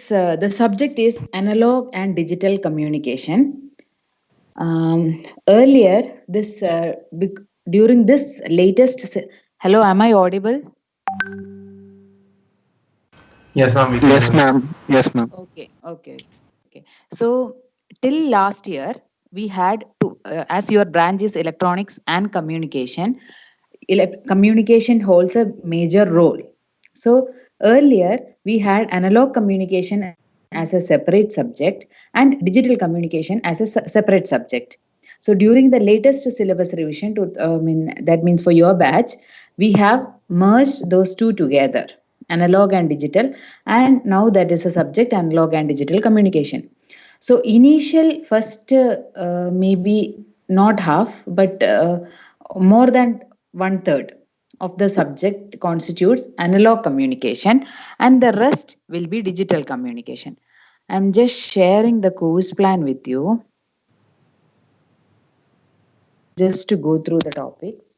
the subject is analog and digital communication. Earlier, during this latest, hello, am I audible? Yes, ma'am. Yes, ma'am. Yes, ma'am. Okay. So till last year, we had to, as your branch is electronics and communication, communication holds a major role. So earlier, we had analog communication as a separate subject and digital communication as a separate subject. So during the latest syllabus revision, that means for your batch, we have merged those two together, analog and digital, and now that is a subject, analog and digital communication. So initial first, maybe not half, but more than one third of the subject constitutes analog communication, and the rest will be digital communication. I'm just sharing the course plan with you just to go through the topics.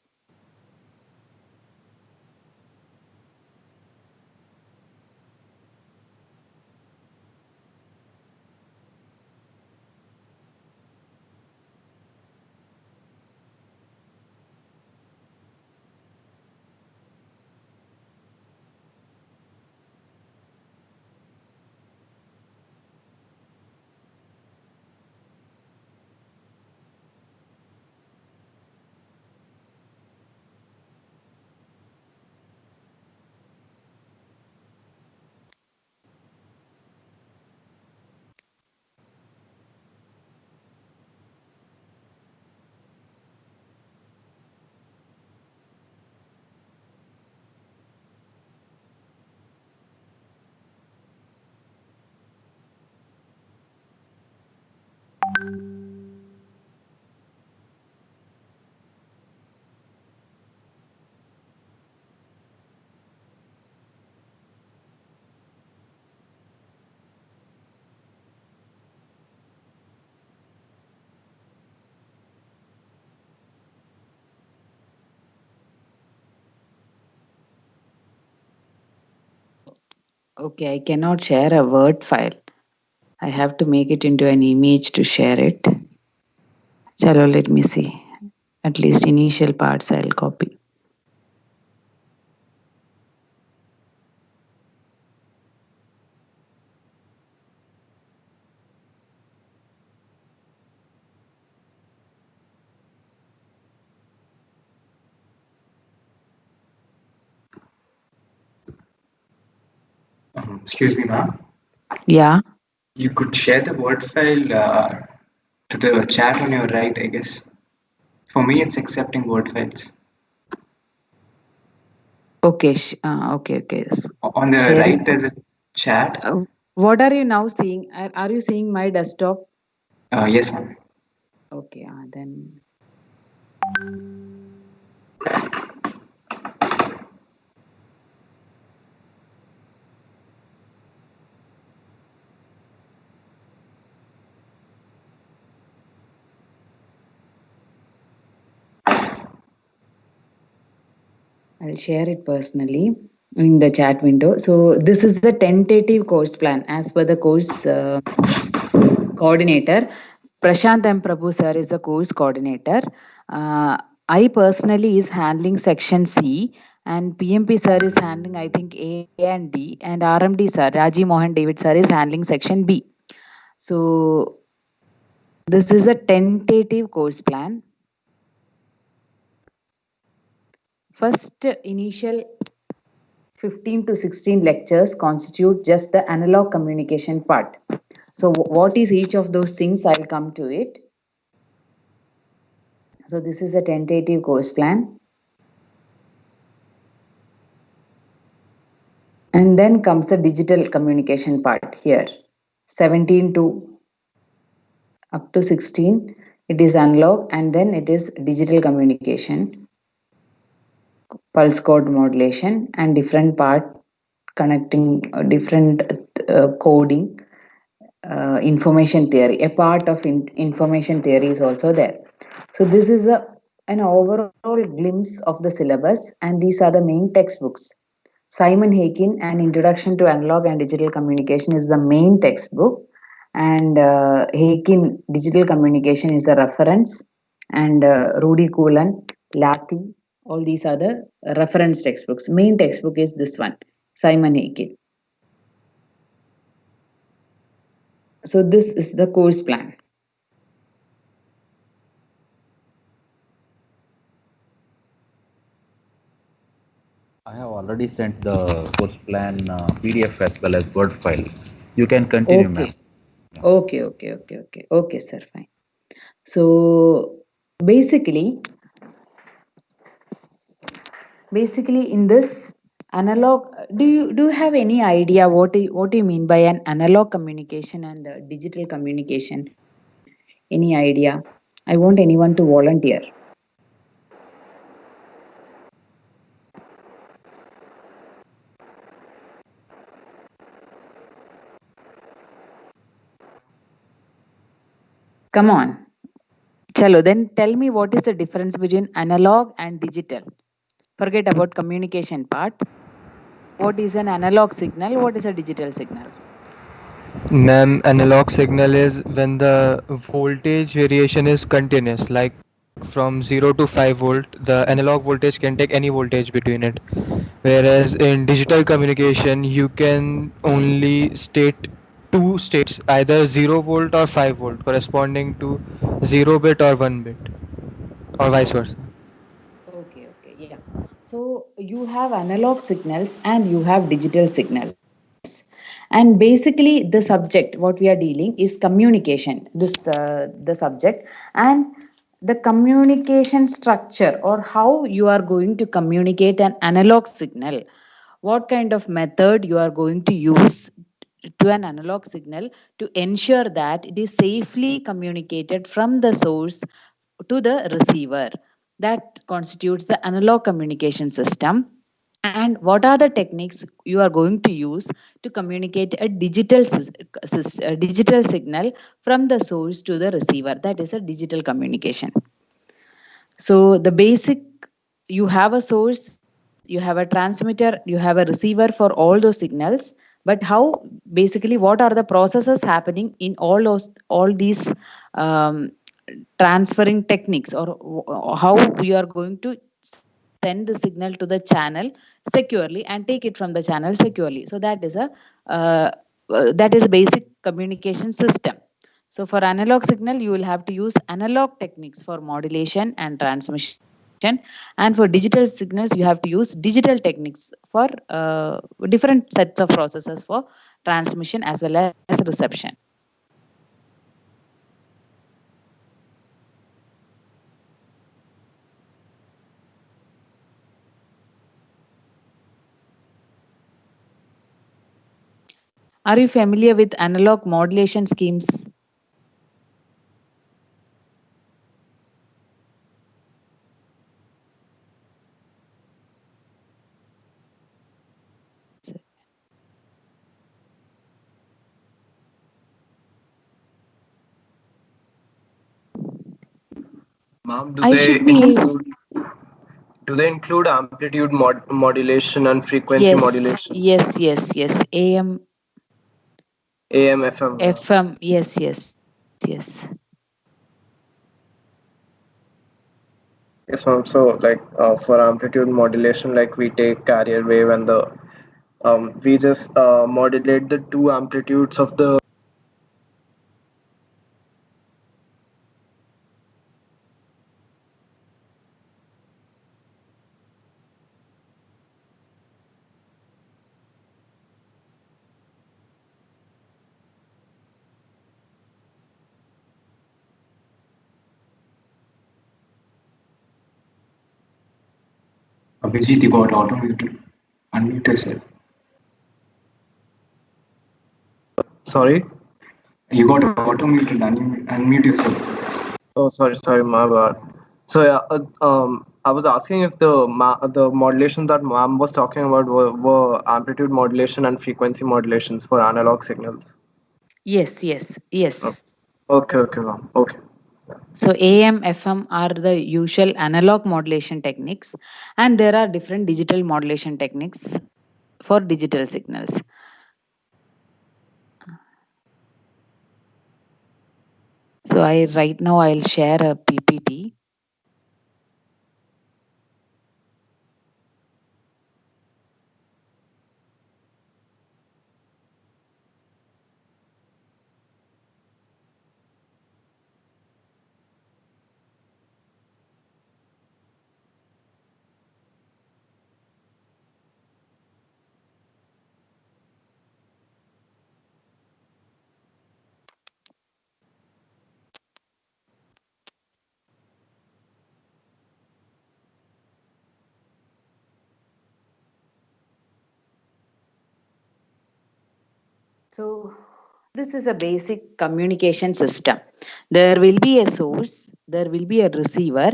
Okay, I cannot share a Word file. I have to make it into an image to share it. Chalo, let me see. At least initial parts I'll copy. Excuse me, ma'am. Yeah. You could share the Word file to the chat on your right, I guess. For me, it's accepting Word files. Okay. Okay. On the Sharing. right, there's a chat. What are you now seeing? Are you seeing my desktop? Yes, ma'am. Okay. Then. I'll share it personally in the chat window. So this is the tentative course plan as per the course coordinator. Prashant M. Prabhu sir is the course coordinator. I personally is handling section C, and PMP sir is handling I think A and D, and RMD sir Raji Mohan David sir is handling section B. So this is a tentative course plan. First initial 15 to 16 lectures constitute just the analog communication part. So what is each of those things? I'll come to it. So this is a tentative course plan. And then comes the digital communication part here. 17 to up to 16, it is analog, and then it is digital communication, pulse code modulation, and different part connecting different coding, information theory. A part of information theory is also there. So this is an overall glimpse of the syllabus, and these are the main textbooks. Simon Hakin, An Introduction to Analog and Digital Communication is the main textbook, and Hakin Digital Communication is the reference, and Rudy Cullen, Lathi, all these are the reference textbooks. Main textbook is this one, Simon Hakin. So this is the course plan. I have already sent the course plan PDF as well as Word file. You can continue, ma'am. Okay, sir, fine. So basically in this analog, do you have any idea what do you mean by an analog communication and digital communication? Any idea? I want anyone to volunteer. Come on. Chalo, then tell me what is the difference between analog and digital. Forget about communication part. What is an analog signal? What is a digital signal? Ma'am, analog signal is when the voltage variation is continuous, like from 0 to 5 volt, the analog voltage can take any voltage between it. Whereas in digital communication, you can only state two states, either 0 volt or 5 volt, corresponding to 0 bit or 1 bit, or vice versa. Okay, yeah. So you have analog signals and you have digital signals. And basically the subject what we are dealing is communication. The subject and the communication structure, or how you are going to communicate an analog signal. What kind of method you are going to use to an analog signal to ensure that it is safely communicated from the source to the receiver. That constitutes the analog communication system. And what are the techniques you are going to use to communicate a digital signal from the source to the receiver? That is a digital communication. So the basic, you have a source, you have a transmitter, you have a receiver for all those signals. But how, basically, what are the processes happening in all these um, transferring techniques, or how we are going to send the signal to the channel securely and take it from the channel securely? So uh, that is a basic communication system. So for analog signal, you will have to use analog techniques for modulation and transmission. And for digital signals, you have to use digital techniques for different sets of processes for transmission as well as reception. Are you familiar with analog modulation schemes? Ma'am, I should be. do they include amplitude modulation and frequency Yes, modulation? yes. AM, AM, FM. FM. Yes. Yes, ma'am. So, like for amplitude modulation, like we take carrier wave and the we just modulate the two amplitudes of the. Abhijit, you got auto muted. Unmute yourself. Sorry. You got auto muted. Unmute yourself. Oh, sorry, my bad. So yeah, I was asking if the modulation that ma'am was talking about were amplitude modulation and frequency modulations for analog signals. Yes. Okay, ma'am. Okay. So AM, FM are the usual analog modulation techniques, and there are different digital modulation techniques. for digital signals. So right now I'll share a PPT. So this is a basic communication system. There will be a source, there will be a receiver,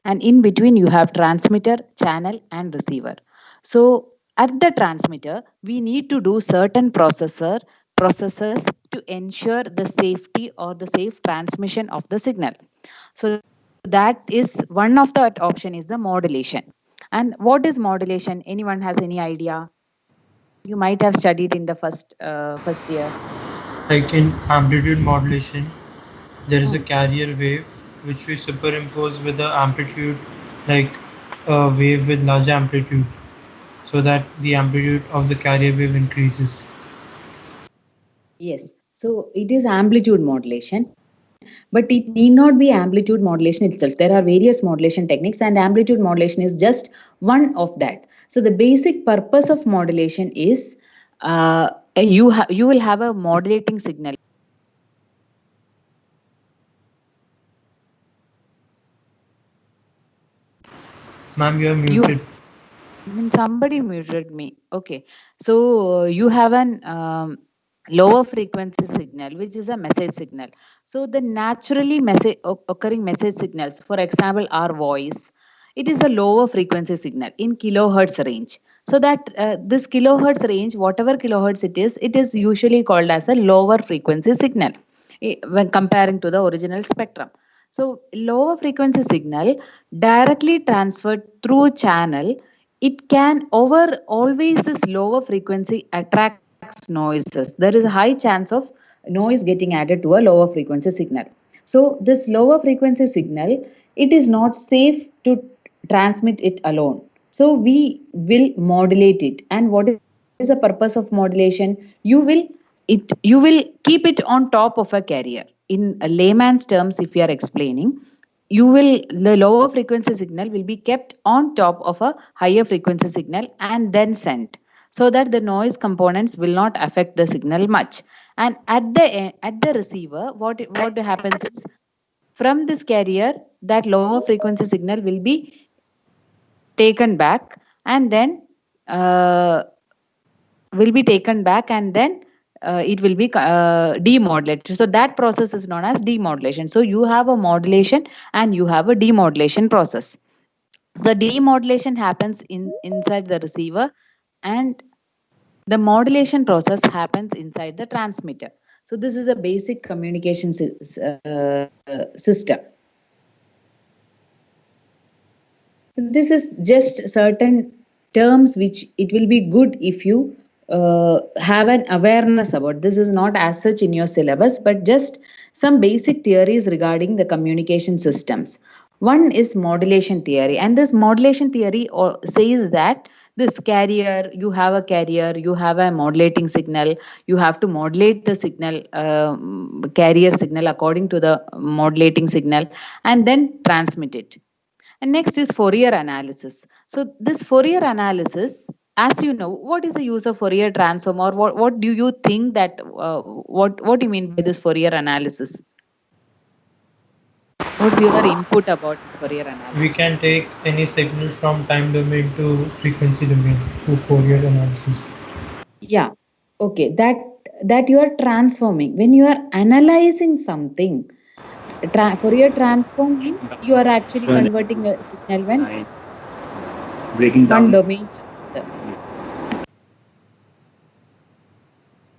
and in between you have transmitter, channel, and receiver. So at the transmitter, we need to do certain processes to ensure the safety or the safe transmission of the signal. So that is one of the option is the modulation. And what is modulation? Anyone has any idea? You might have studied in the first year. Like in amplitude modulation, there is a carrier wave which we superimpose with the amplitude, like a wave with large amplitude, so that the amplitude of the carrier wave increases. Yes. So it is amplitude modulation, but it need not be amplitude modulation itself. There are various modulation techniques, and amplitude modulation is just one of that. So the basic purpose of modulation is you will have a modulating signal. Ma'am, you are muted. Somebody muted me. Okay. So you have an lower frequency signal, which is a message signal. So the naturally occurring message signals, for example, our voice, it is a lower frequency signal in kilohertz range. So that this kilohertz range, whatever kilohertz it is usually called as a lower frequency signal when comparing to the original spectrum. So lower frequency signal directly transferred through channel, it can over always this lower frequency attracts noises. There is a high chance of noise getting added to a lower frequency signal. So this lower frequency signal, it is not safe to transmit it alone. So we will modulate it. And what is the purpose of modulation? You will keep it on top of a carrier. In a layman's terms, if you are explaining, the lower frequency signal will be kept on top of a higher frequency signal and then sent, so that the noise components will not affect the signal much. And at the receiver, what happens is, from this carrier, that lower frequency signal will be taken back, and then uh, it will be demodulated. So that process is known as demodulation. So you have a modulation and you have a demodulation process. So the demodulation happens inside the receiver, and the modulation process happens inside the transmitter. So this is a basic communication system. This is just certain terms which it will be good if you have an awareness about. This is not as such in your syllabus, but just some basic theories regarding the communication systems. One is modulation theory, and this modulation theory says that this carrier, you have a carrier, you have a modulating signal, you have to modulate the signal, carrier signal according to the modulating signal, and then transmit it. And next is Fourier analysis. So this Fourier analysis, as you know, what is the use of Fourier transform, or what do you think that, what do you mean by this Fourier analysis? What's your input about this Fourier analysis? We can take any signal from time domain to frequency domain through Fourier analysis. Yeah. Okay. That you are transforming. When you are analyzing something, Fourier transform means you are actually converting a signal when breaking down one domain.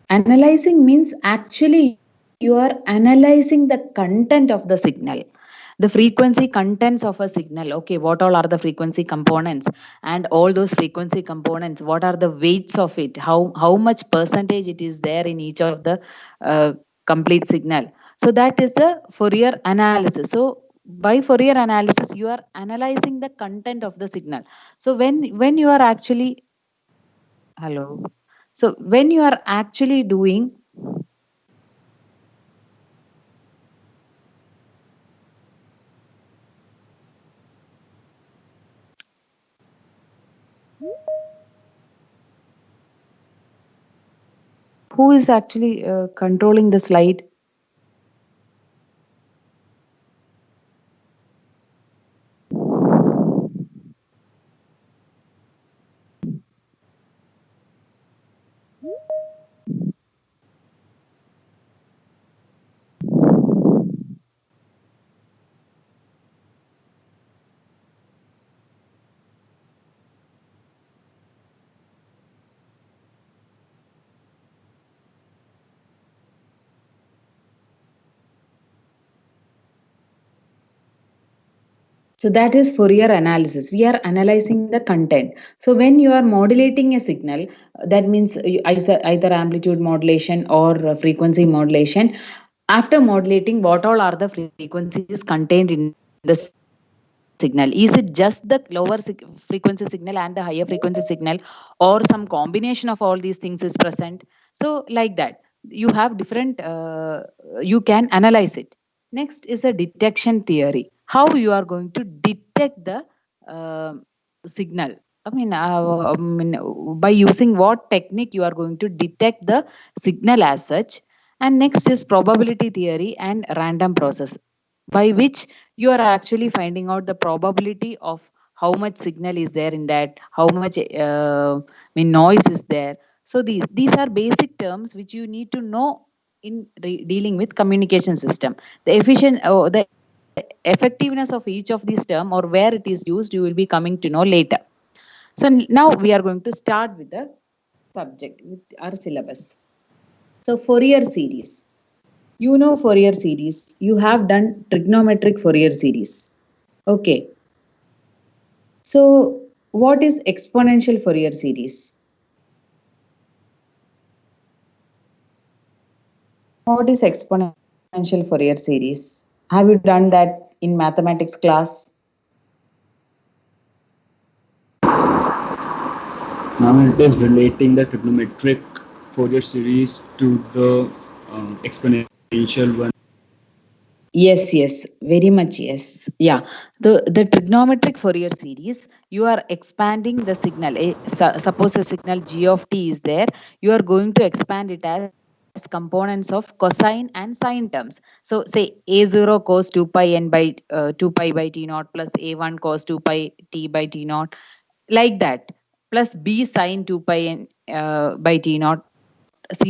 Analyzing means actually you are analyzing the content of the signal. the frequency contents of a signal. Okay, what all are the frequency components, and all those frequency components, what are the weights of it, how much percentage it is there in each of the complete signal. So that is the Fourier analysis. So by Fourier analysis, you are analyzing the content of the signal. So when you are actually, hello, so when you are actually doing, who is actually controlling the slide? So that is Fourier analysis. We are analyzing the content. So when you are modulating a signal, that means either amplitude modulation or frequency modulation. After modulating, what all are the frequencies contained in the signal? Is it just the lower frequency signal and the higher frequency signal, or some combination of all these things is present? So like that, you have different, you can analyze it. Next is a detection theory. How you are going to detect the signal? By using what technique you are going to detect the signal as such. And next is probability theory and random process, by which you are actually finding out the probability of how much signal is there in that, how much noise is there. So these are basic terms which you need to know in dealing with communication system. The effectiveness of each of these term, or where it is used, you will be coming to know later. So now we are going to start with the subject, with our syllabus. So Fourier series. You know Fourier series. You have done trigonometric Fourier series. Okay. So what is exponential Fourier series? What is exponential Fourier series? Have you done that in mathematics class? Now it is relating the trigonometric Fourier series to the exponential one. Yes, very much yes. Yeah, the trigonometric Fourier series, you are expanding the signal. Suppose a signal g of t is there, you are going to expand it as components of cosine and sine terms. So say a0 cos 2 pi n by 2 pi by t naught plus a1 cos 2 pi t by t naught, like that, plus b sine 2 pi n by t naught,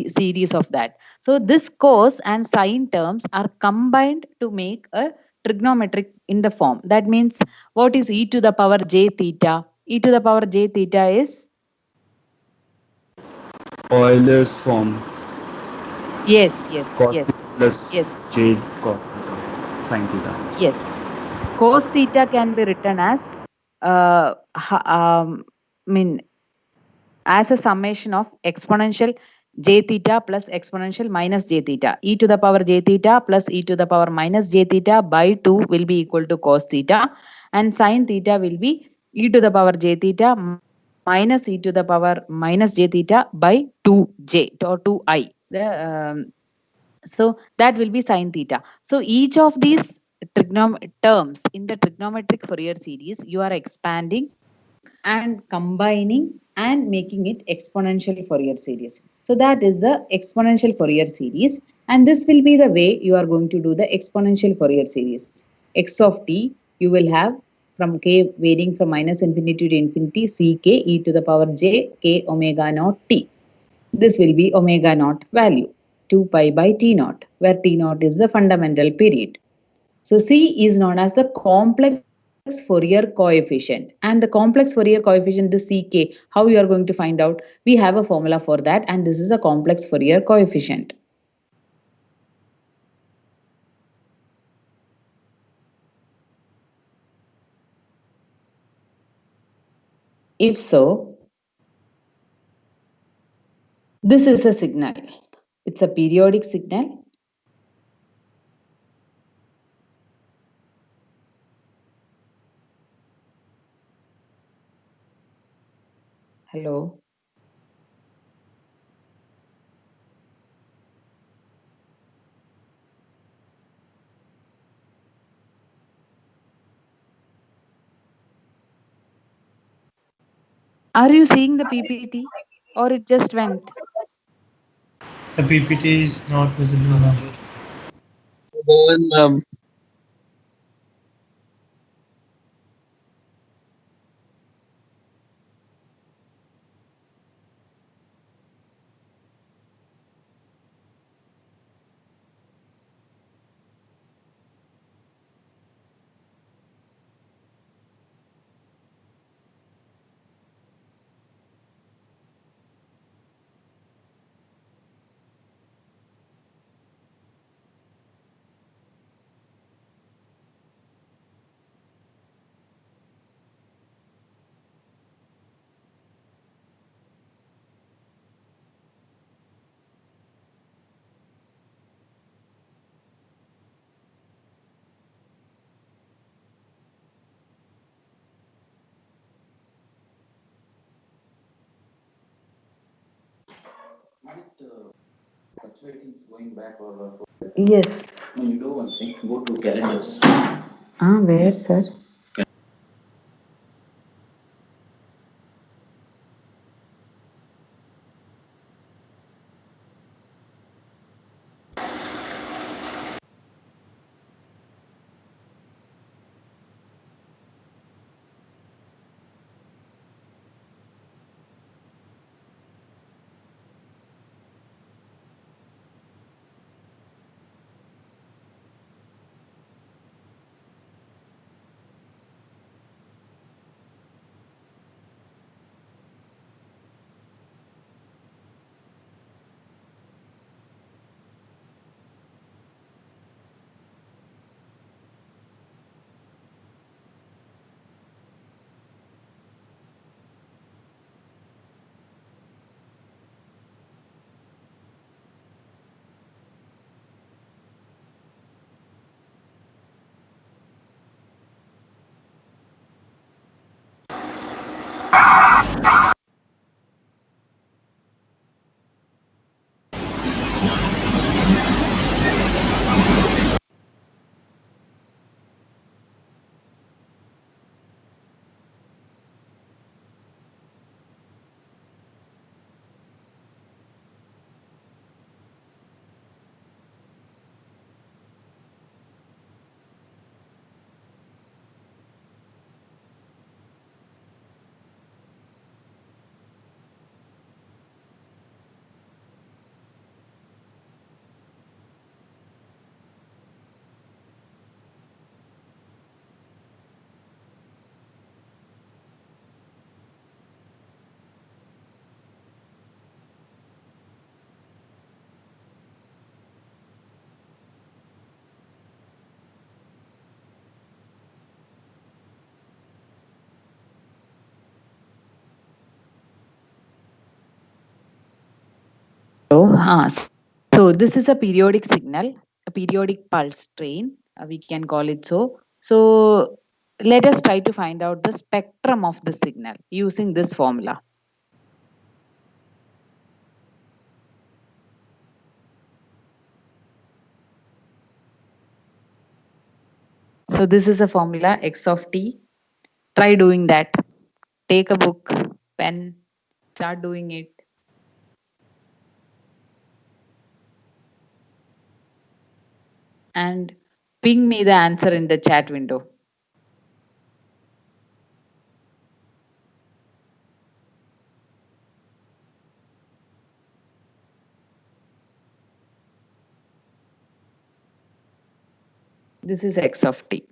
series of that. So this cos and sine terms are combined to make a trigonometric in the form. That means what is e to the power j theta? E to the power j theta is? Euler's form. Yes. Cos plus Yes. j cos sine theta. Yes. Cos theta can be written as as a summation of exponential j theta plus exponential minus j theta. E to the power j theta plus e to the power minus j theta by 2 will be equal to cos theta, and sine theta will be e to the power j theta minus e to the power minus j theta by 2j or 2i. So that will be sine theta. So each of these terms in the trigonometric Fourier series, you are expanding and combining and making it exponential Fourier series. So that is the exponential Fourier series, and this will be the way you are going to do the exponential Fourier series. X of t, you will have from k varying from minus infinity to infinity, ck e to the power j k omega naught t. This will be omega naught value, 2 pi by t naught, where t naught is the fundamental period. So C is known as the complex Fourier coefficient, and the complex Fourier coefficient, the CK, how you are going to find out? We have a formula for that, and this is a complex Fourier coefficient. If so, this is a signal. It's a periodic signal. Hello. Are you seeing the PPT or it just went? The PPT is not visible now. Yes. Where, sir? So this is a periodic signal, a periodic pulse train, we can call it so. So let us try to find out the spectrum of the signal using this formula. So this is a formula x of t. Try doing that. Take a book, pen, start doing it. And ping me the answer in the chat window. This is x of t.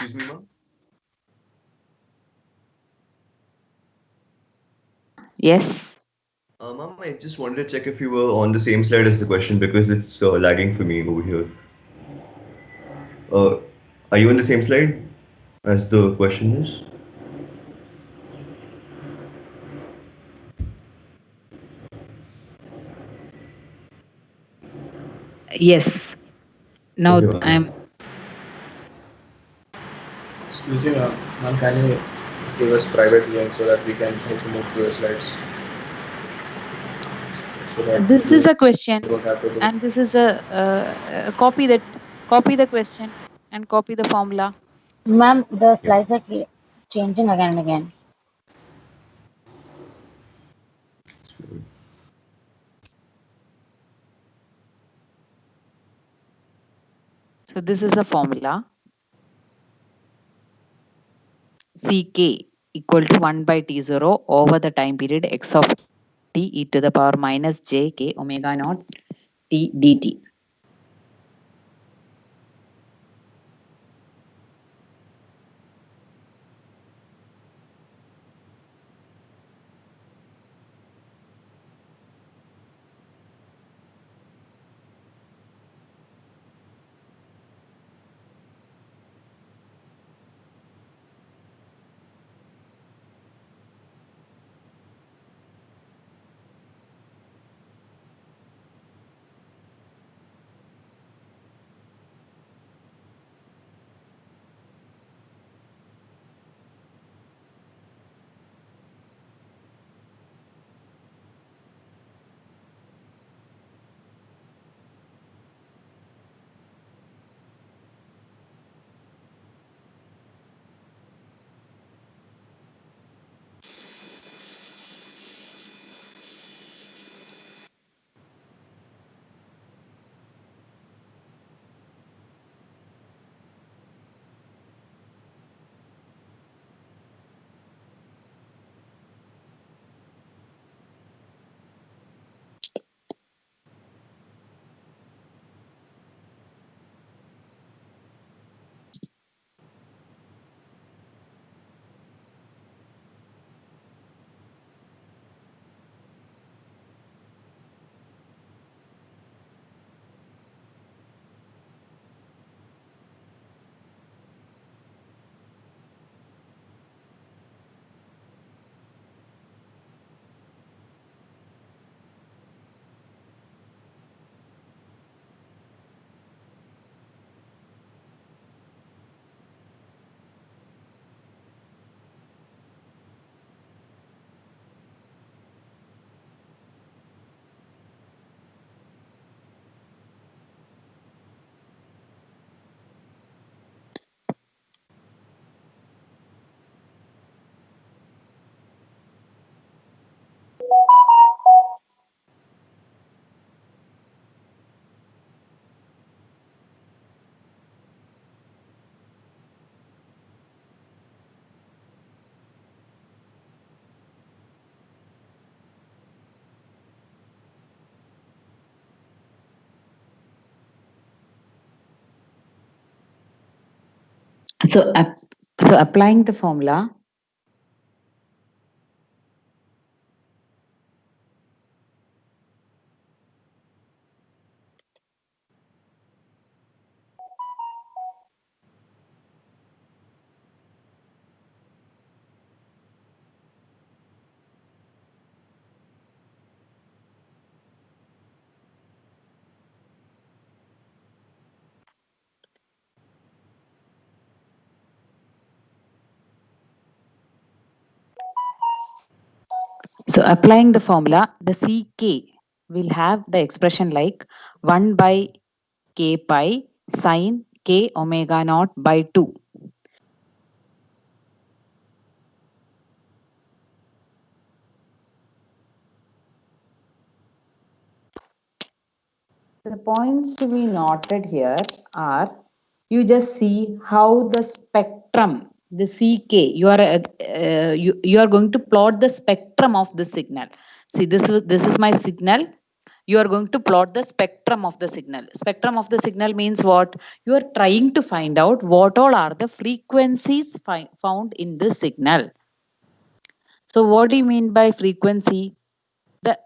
Excuse me, ma'am. Yes. Ma'am, I just wanted to check if you were on the same slide as the question because it's lagging for me over here. Uh, are you on the same slide as the question is? Yes. Now Okay, ma'am. I'm Excuse me, ma'am. Ma'am, can you give us private link so that we can also move through the slides? So that this we is a question, don't have to do. and this is a copy the question and copy the formula. Ma'am, the Yeah. slides are changing again and again. So this is a formula. Ck equal to 1 by T0 over the time period x of t e to the power minus j k omega naught t dt. So applying the formula. So applying the formula, the Ck will have the expression like 1 by k pi sine k omega naught by 2. The points to be noted here are, you just see how the spectrum, the Ck, you are going to plot the spectrum of the signal. See, this is my signal. you are going to plot the spectrum of the signal. Spectrum of the signal means what? You are trying to find out what all are the frequencies found in this signal. So what do you mean by frequency? The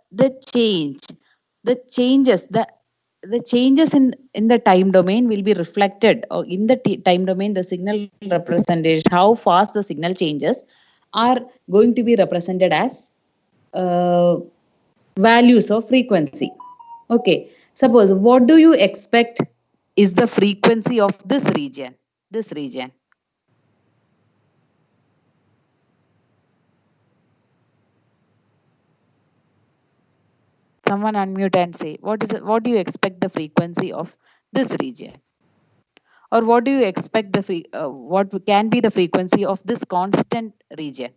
changes in the time domain will be reflected, or in the time domain the signal representation, how fast the signal changes are going to be represented as values of frequency. Okay, suppose what do you expect is the frequency of this region? Someone unmute and say, what do you expect the frequency of this region? Or what do you expect what can be the frequency of this constant region?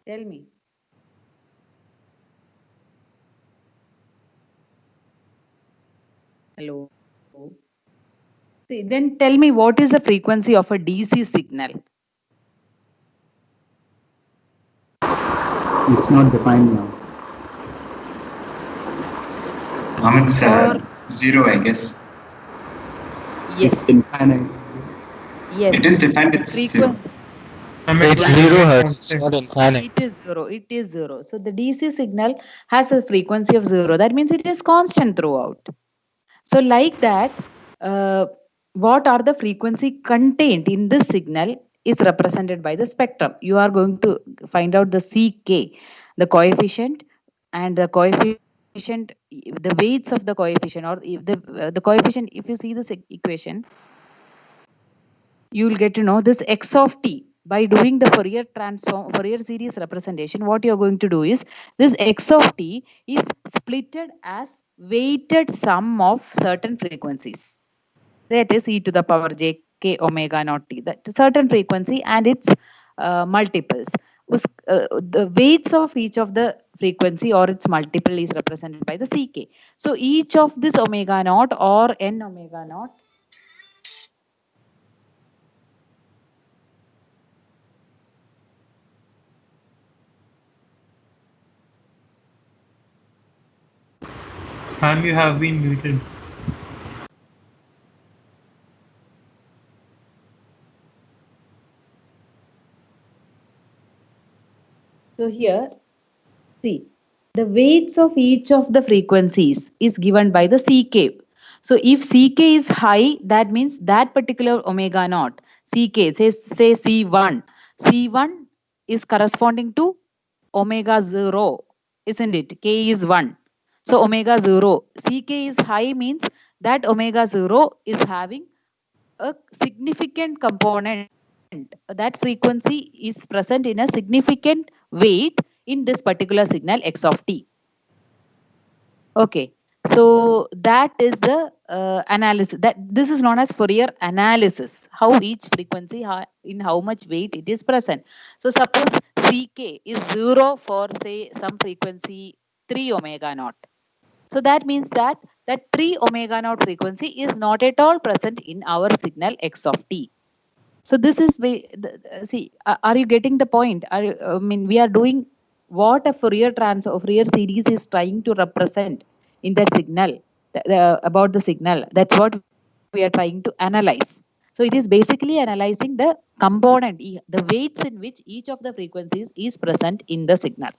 Tell me. Hello. See, then tell me, what is the frequency of a DC signal? It's not defined now. It's 0, I guess. Yes. It's infinite. Yes. It is defined. It's 0. It's 0 hertz. It's not infinite. It is 0. It is 0. So the DC signal has a frequency of 0. That means it is constant throughout. So like that, what are the frequency contained in this signal is represented by the spectrum. You are going to find out the CK, the coefficient, and the coefficient, the weights of the coefficient, or if the coefficient. If you see this equation, you will get to know this x of t. By doing the Fourier series representation, what you are going to do is, this x of t is splitted as weighted sum of certain frequencies. That is e to the power j k omega naught t, that certain frequency and its multiples. The weights of each of the frequency or its multiple is represented by the ck. So each of this omega naught or n omega naught Ma'am, you have been muted. So here, see, the weights of each of the frequencies is given by the CK. So if CK is high, that means that particular omega naught, CK, say C1. C1 is corresponding to omega 0, isn't it? K is 1. So omega 0. CK is high means that omega 0 is having a significant component. That frequency is present in a significant weight in this particular signal x of t. Okay, so that is the analysis. That this is known as Fourier analysis. How each frequency, in how much weight it is present. So suppose Ck is 0 for say some frequency 3 omega naught. So that means that 3 omega naught frequency is not at all present in our signal x of t. So this is, see, are you getting the point? I mean, we are doing what a Fourier series is trying to represent in that signal, about the signal. That's what we are trying to analyze. So it is basically analyzing the component, the weights in which each of the frequencies is present in the signal.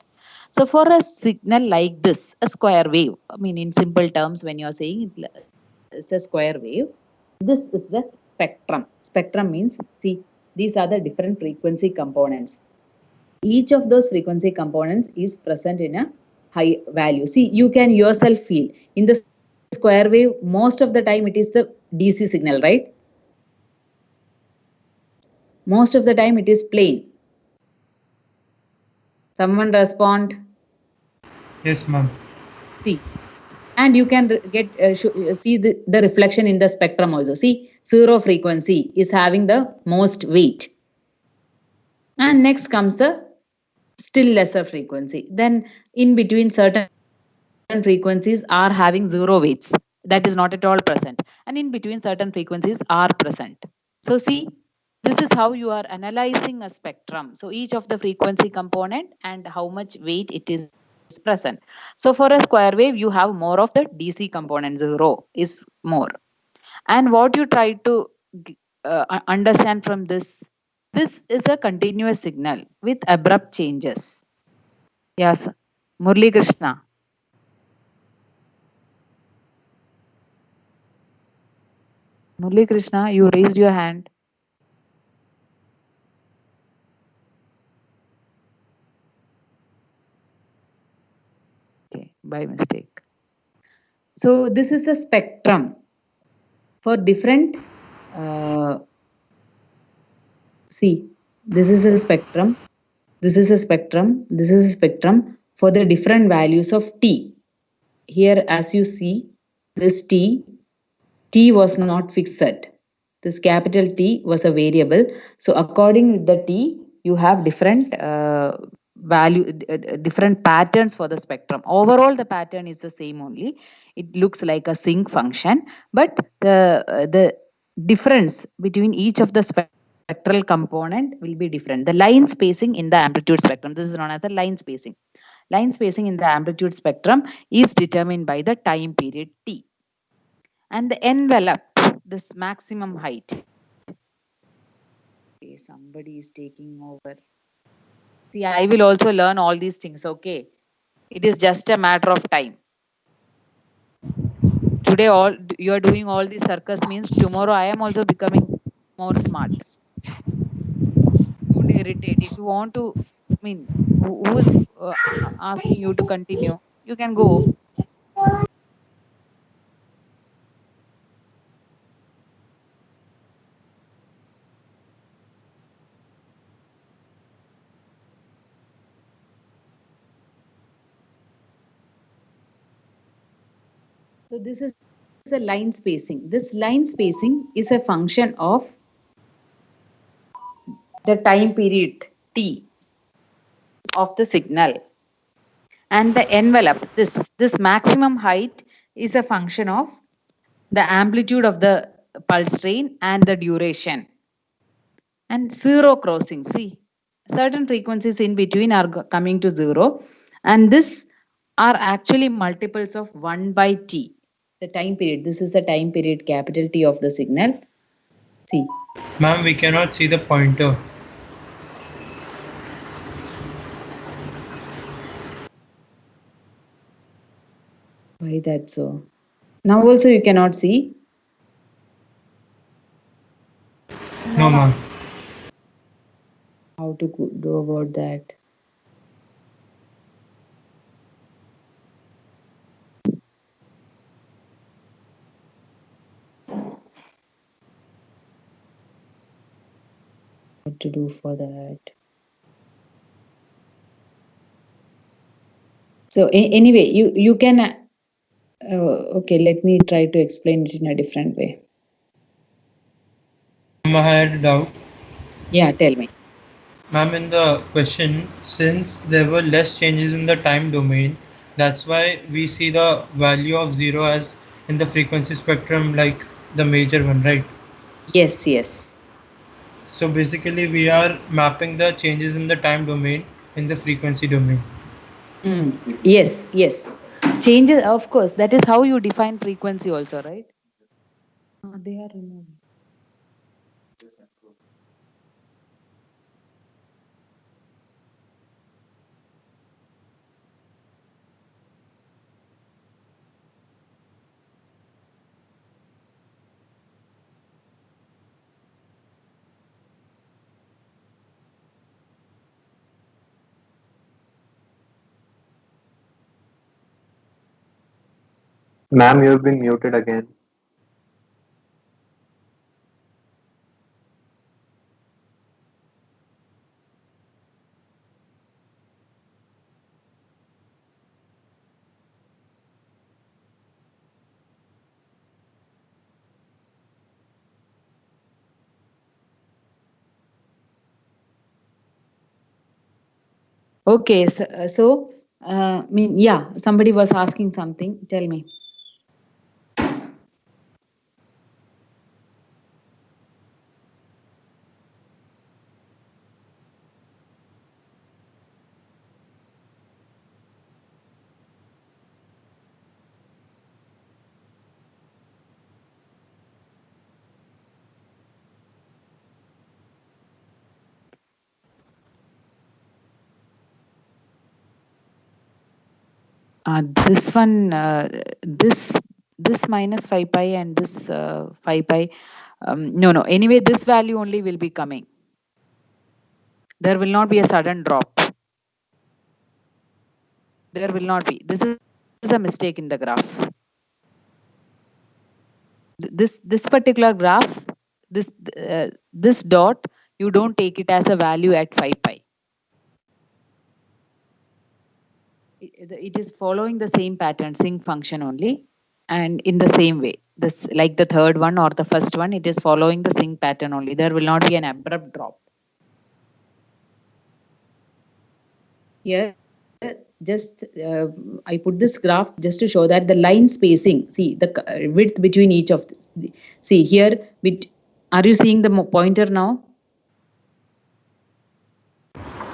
So for a signal like this, a square wave, I mean, in simple terms, when you are saying it's a square wave, this is the spectrum. Spectrum means, see, these are the different frequency components. Each of those frequency components is present in a high value. See, you can yourself feel in the square wave, most of the time it is the DC signal, right? Most of the time it is plain. Someone respond. Yes, ma'am. See, and you can get see the reflection in the spectrum also. See, 0 frequency is having the most weight. And next comes the still lesser frequency. Then in between certain frequencies are having zero weights. That is not at all present. And in between, certain frequencies are present. So see, this is how you are analyzing a spectrum. So each of the frequency component and how much weight it is present. So for a square wave, you have more of the DC component, zero is more. And what you try to understand from this is a continuous signal with abrupt changes. Yes, Murli Krishna. Murli Krishna, you raised your hand. Okay, by mistake. So this is the spectrum for different. See, this is a spectrum. This is a spectrum. This is a spectrum for the different values of t. Here, as you see, this t was not fixed. This capital T was a variable. So according with the T, you have different different patterns for the spectrum. Overall, the pattern is the same only. It looks like a sinc function, but the difference between each of the spectral component will be different. The line spacing in the amplitude spectrum, this is known as the line spacing. Line spacing in the amplitude spectrum is determined by the time period T. And the envelope, this maximum height. Okay, somebody is taking over. See, I will also learn all these things, okay? It is just a matter of time. Today, all you are doing all these circus means tomorrow I am also becoming more smart. Don't irritate. If you want to, I mean, who is asking you to continue? You can go. So this is the line spacing. This line spacing is a function of the time period T of the signal. And the envelope, this maximum height is a function of the amplitude of the pulse train and the duration. And zero crossing, see, certain frequencies in between are coming to zero. And this are actually multiples of 1 by T, the time period. This is the time period, capital T of the signal. See. Ma'am, we cannot see the pointer. Why that so? Now also you cannot see? No, ma'am. How to do about that? What to do for that? So anyway, you can okay, let me try to explain it in a different way. I had a doubt. Yeah, tell me. Ma'am, in the question, since there were less changes in the time domain, that's why we see the value of 0 as in the frequency spectrum like the major one, right? Yes, yes. So basically we are mapping the changes in the time domain in the frequency domain. Yes, yes. Changes, of course, that is how you define frequency also, right? They are removed. Ma'am, you have been muted again. Okay, so Yeah, somebody was asking something. Tell me. This one, this minus 5 pi and this 5 pi. No. Anyway, this value only will be coming. There will not be a sudden drop. There will not be. This is a mistake in the graph. This particular graph, this dot, you don't take it as a value at 5 pi. It is following the same pattern, sinc function only, and in the same way. This, like the third one or the first one, it is following the sinc pattern only. There will not be an abrupt drop. Here, just I put this graph just to show that the line spacing, see the width between each of this. See here, are you seeing the pointer now?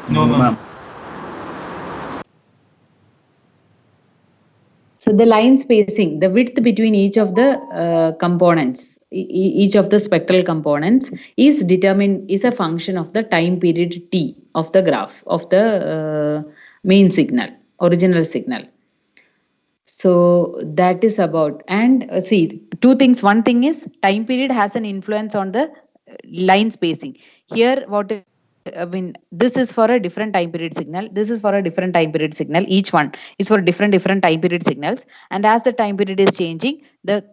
No, ma'am. So the line spacing, the width between each of the components, each of the spectral components is determined, is a function of the time period t of the graph of the main signal, original signal. So that is about, and see, two things. One thing is time period has an influence on the line spacing. Here, this is for a different time period signal. This is for a different time period signal. Each one is for different time period signals. And as the time period is changing, the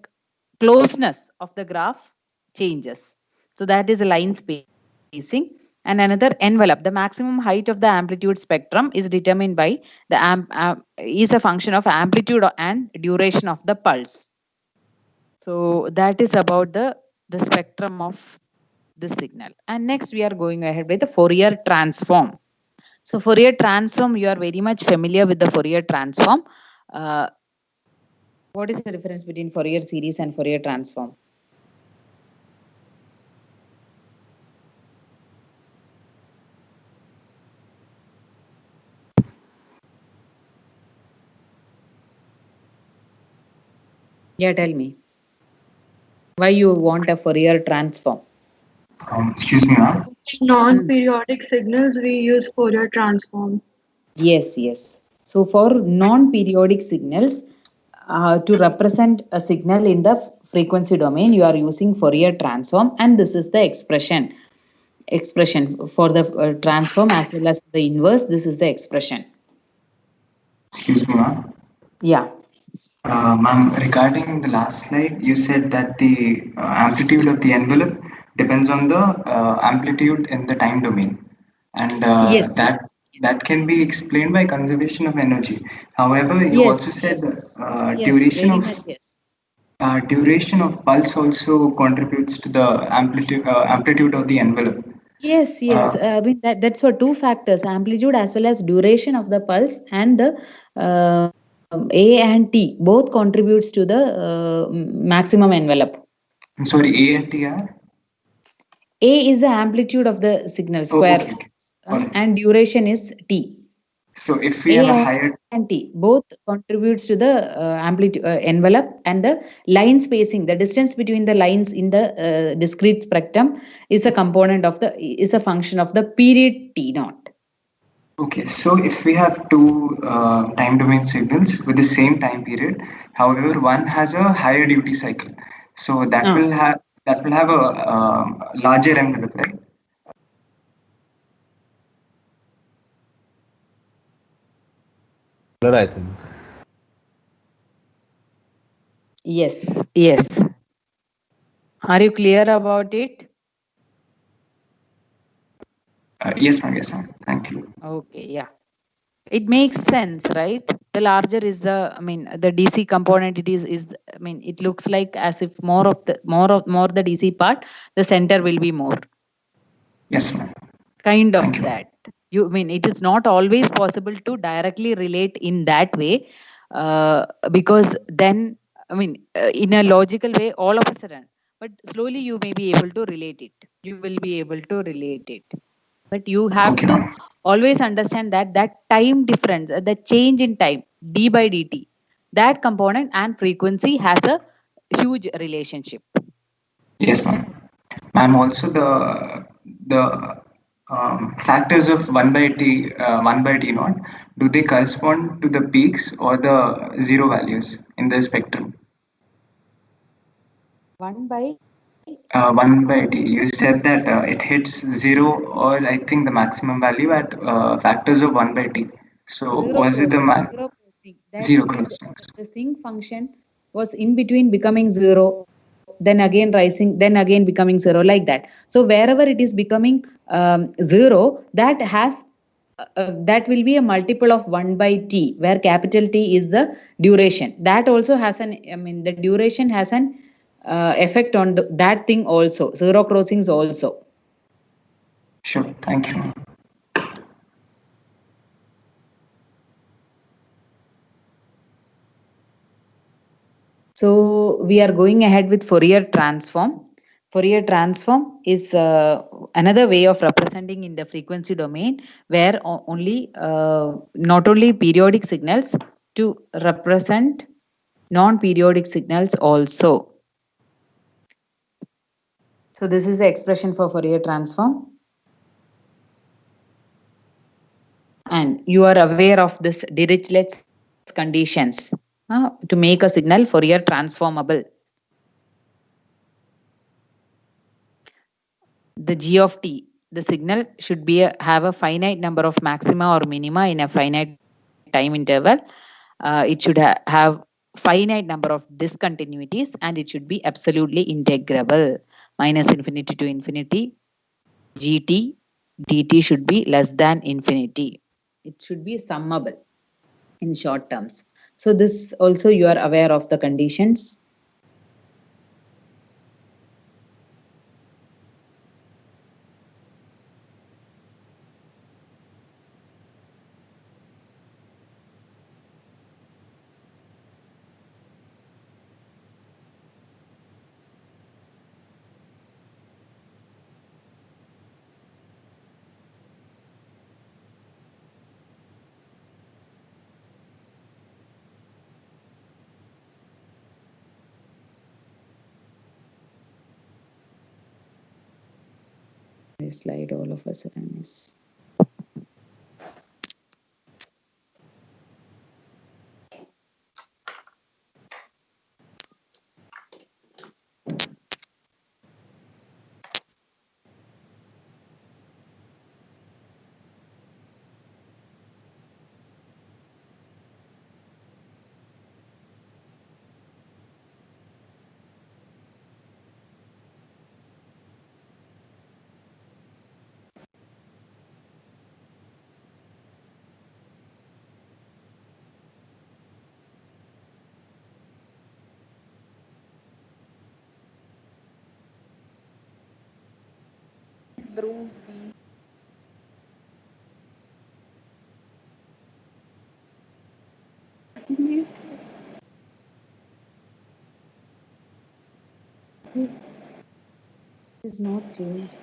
closeness of the graph changes. So that is a line spacing. And another envelope, the maximum height of the amplitude spectrum is determined by the is a function of amplitude and duration of the pulse. So that is about the spectrum of the signal. And next we are going ahead with the Fourier transform. So Fourier transform, you are very much familiar with the Fourier transform. What is the difference between Fourier series and Fourier transform? Yeah, tell me. Why you want a Fourier transform? Excuse me, ma'am. Non-periodic signals, we use Fourier transform. Yes. So for non-periodic signals, to represent a signal in the frequency domain, you are using Fourier transform, and this is the expression for the transform as well as the inverse. This is the expression. Excuse me, ma'am. Yeah. Ma'am, regarding the last slide, you said that the amplitude of the envelope depends on the amplitude in the time domain, and yes, that can be explained by conservation of energy. However, you also said duration of pulse also contributes to the amplitude of the envelope. Yes. That's for two factors: amplitude as well as duration of the pulse, and the A and T both contributes to the maximum envelope. I'm sorry, A and T are? A is the amplitude of the signal square, and duration is T. So if we have a higher and T, both contributes to the amplitude envelope, and the line spacing, the distance between the lines in the discrete spectrum is a component of is a function of the period T naught. Okay, so if we have two time domain signals with the same time period, however, one has a higher duty cycle, so that will have a larger envelope, right? I think. Yes. Are you clear about it? Yes, ma'am. Thank you. Okay, yeah. It makes sense, right? The larger is the DC component. It looks like as if more the DC part, the center will be more. Yes, ma'am. Kind of that. I mean, it is not always possible to directly relate in that way, because then, I mean, in a logical way, all of a sudden, but slowly you may be able to relate it. You will be able to relate it. But you have Okay, to ma'am. always understand that time difference, the change in time, d by dt, that component and frequency has a huge relationship. Yes, ma'am. Ma'am, also the factors of 1 by t 1 by t naught, do they correspond to the peaks or the zero values in the spectrum? 1 by 1 by t. You said that it hits zero, or I think the maximum value at factors of 1 by t. So zero was it the crossing, zero crossing. That zero sinc, crossings? the sync function was in between becoming zero, then again rising, then again becoming zero, like that. So wherever it is becoming zero, that has that will be a multiple of 1 by t, where capital T is the duration. That also has an, I mean, the duration has an effect on that thing also. Zero crossings also. Sure. Thank you. So we are going ahead with Fourier transform. Fourier transform is another way of representing in the frequency domain, where only not only periodic signals, to represent non-periodic signals also. So this is the expression for Fourier transform. And you are aware of this Dirichlet's conditions to make a signal Fourier transformable. The g of t, the signal should be have a finite number of maxima or minima in a finite time interval. It should have finite number of discontinuities, and it should be absolutely integrable. Minus infinity to infinity, gt dt should be less than infinity. It should be summable in short terms. So this also you are aware of the conditions. This slide all of a sudden is. Is not changed.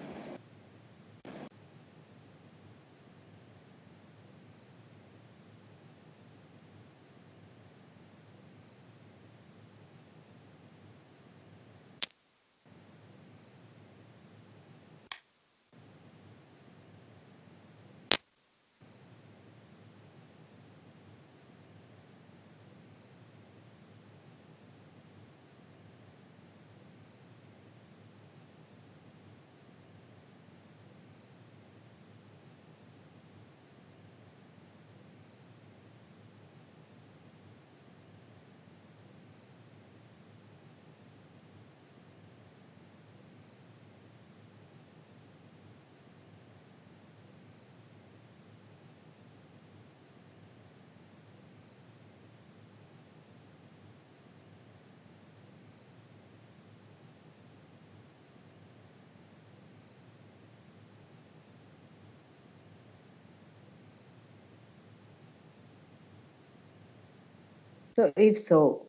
So if so,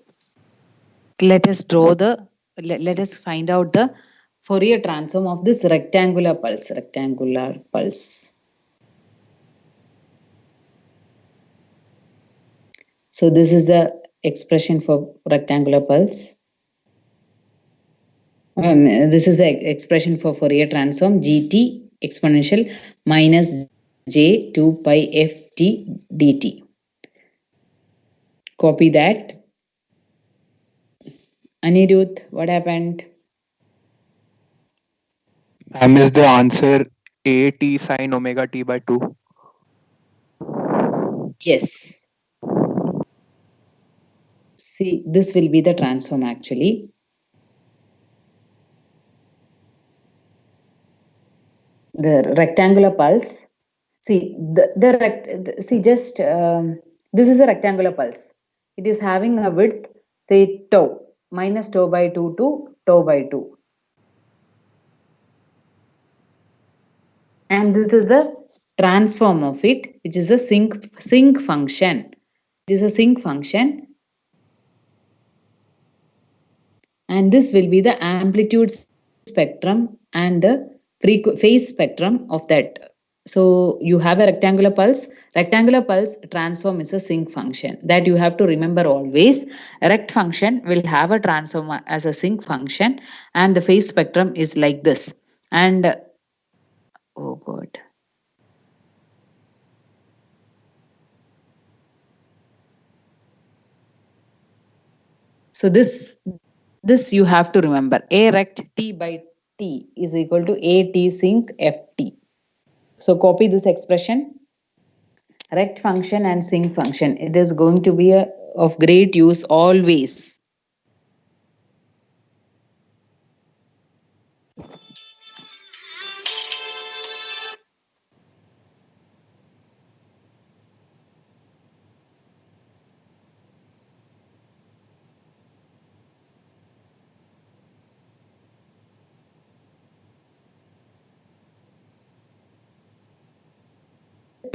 let us draw the, let us find out the Fourier transform of this rectangular pulse. Rectangular pulse. So this is the expression for rectangular pulse. This is the expression for Fourier transform gt exponential minus j 2 pi ft dt. Copy that. Anirudh, what happened? I missed the answer a t sine omega t by 2. Yes. See, this will be the transform actually. The rectangular pulse. See, see just this is a rectangular pulse. It is having a width, say tau, minus tau by 2 to tau by 2. And this is the transform of it, which is a sinc function. This is a sinc function. And this will be the amplitude spectrum and the phase spectrum of that. So you have a rectangular pulse. Rectangular pulse transform is a sinc function. That you have to remember always. A rect function will have a transform as a sinc function, and the phase spectrum is like this. And oh god. So this you have to remember. A rect t by t is equal to a t sinc ft. So copy this expression. Rect function and sinc function. It is going to be of great use always.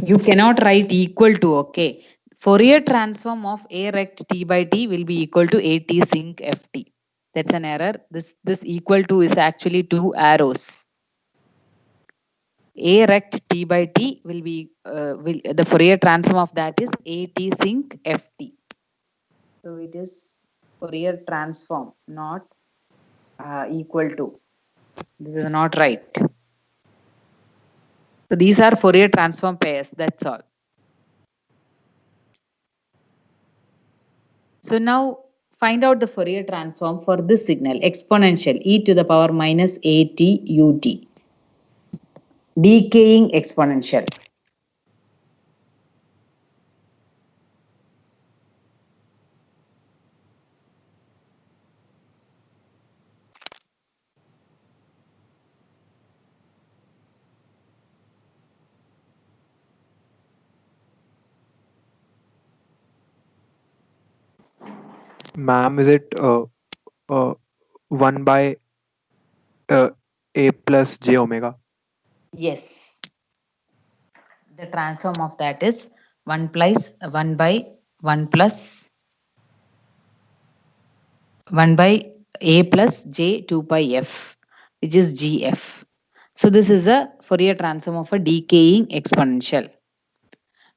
You cannot write equal to, okay. Fourier transform of a rect t by t will be equal to a t sinc ft. That's an error. This equal to is actually two arrows. A rect t by t will be the Fourier transform of that is a t sinc ft. So it is Fourier transform, not equal to. This is not right. So these are Fourier transform pairs. That's all. So now find out the Fourier transform for this signal, exponential e to the power minus at ut. Decaying exponential. Ma'am, is it 1 by a plus j omega? Yes. The transform of that is 1 plus 1 by 1 plus 1 by a plus j 2 pi f, which is gf. So this is a Fourier transform of a decaying exponential.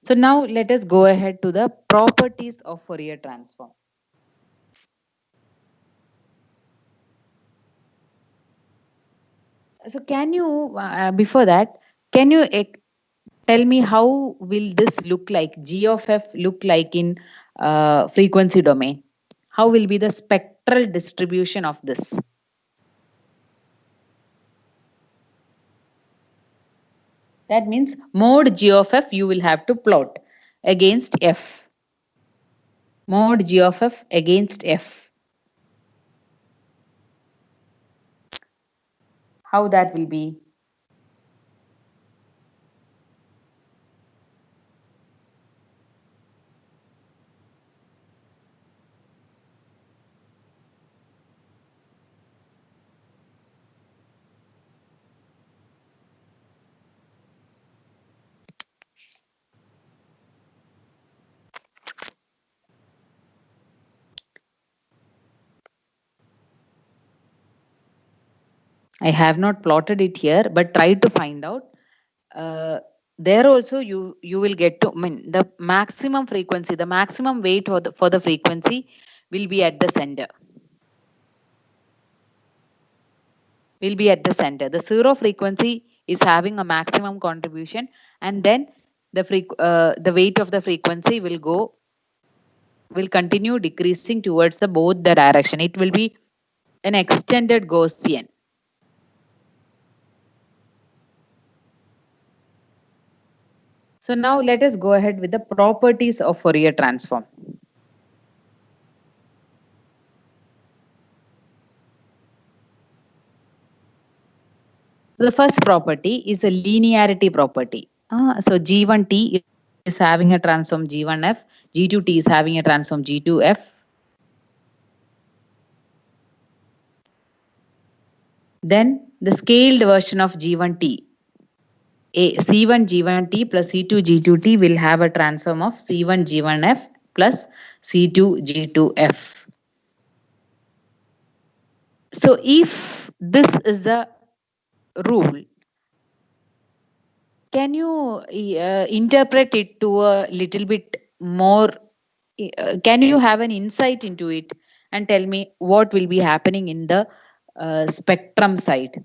So now let us go ahead to the properties of Fourier transform. So can you, before that, can you tell me how will this look like, G of f look like in frequency domain? How will be the spectral distribution of this? That means mode G of f you will have to plot against f. Mode G of f against f. How that will be? I have not plotted it here, but try to find out. There also you will get to, I mean, the maximum frequency, the maximum weight for the frequency will be at the center. Will be at the center. The zero frequency is having a maximum contribution, and then the weight of the frequency will continue decreasing towards the both the direction. It will be an extended Gaussian. So now let us go ahead with the properties of Fourier transform. The first property is a linearity property. So G1t is having a transform G1f, G2t is having a transform G2f. Then the scaled version of G1t, C1 G1t plus C2 G2t will have a transform of C1 G1f plus C2 G2f. So if this is the rule, can you interpret it to a little bit more? Can you have an insight into it and tell me what will be happening in the spectrum side?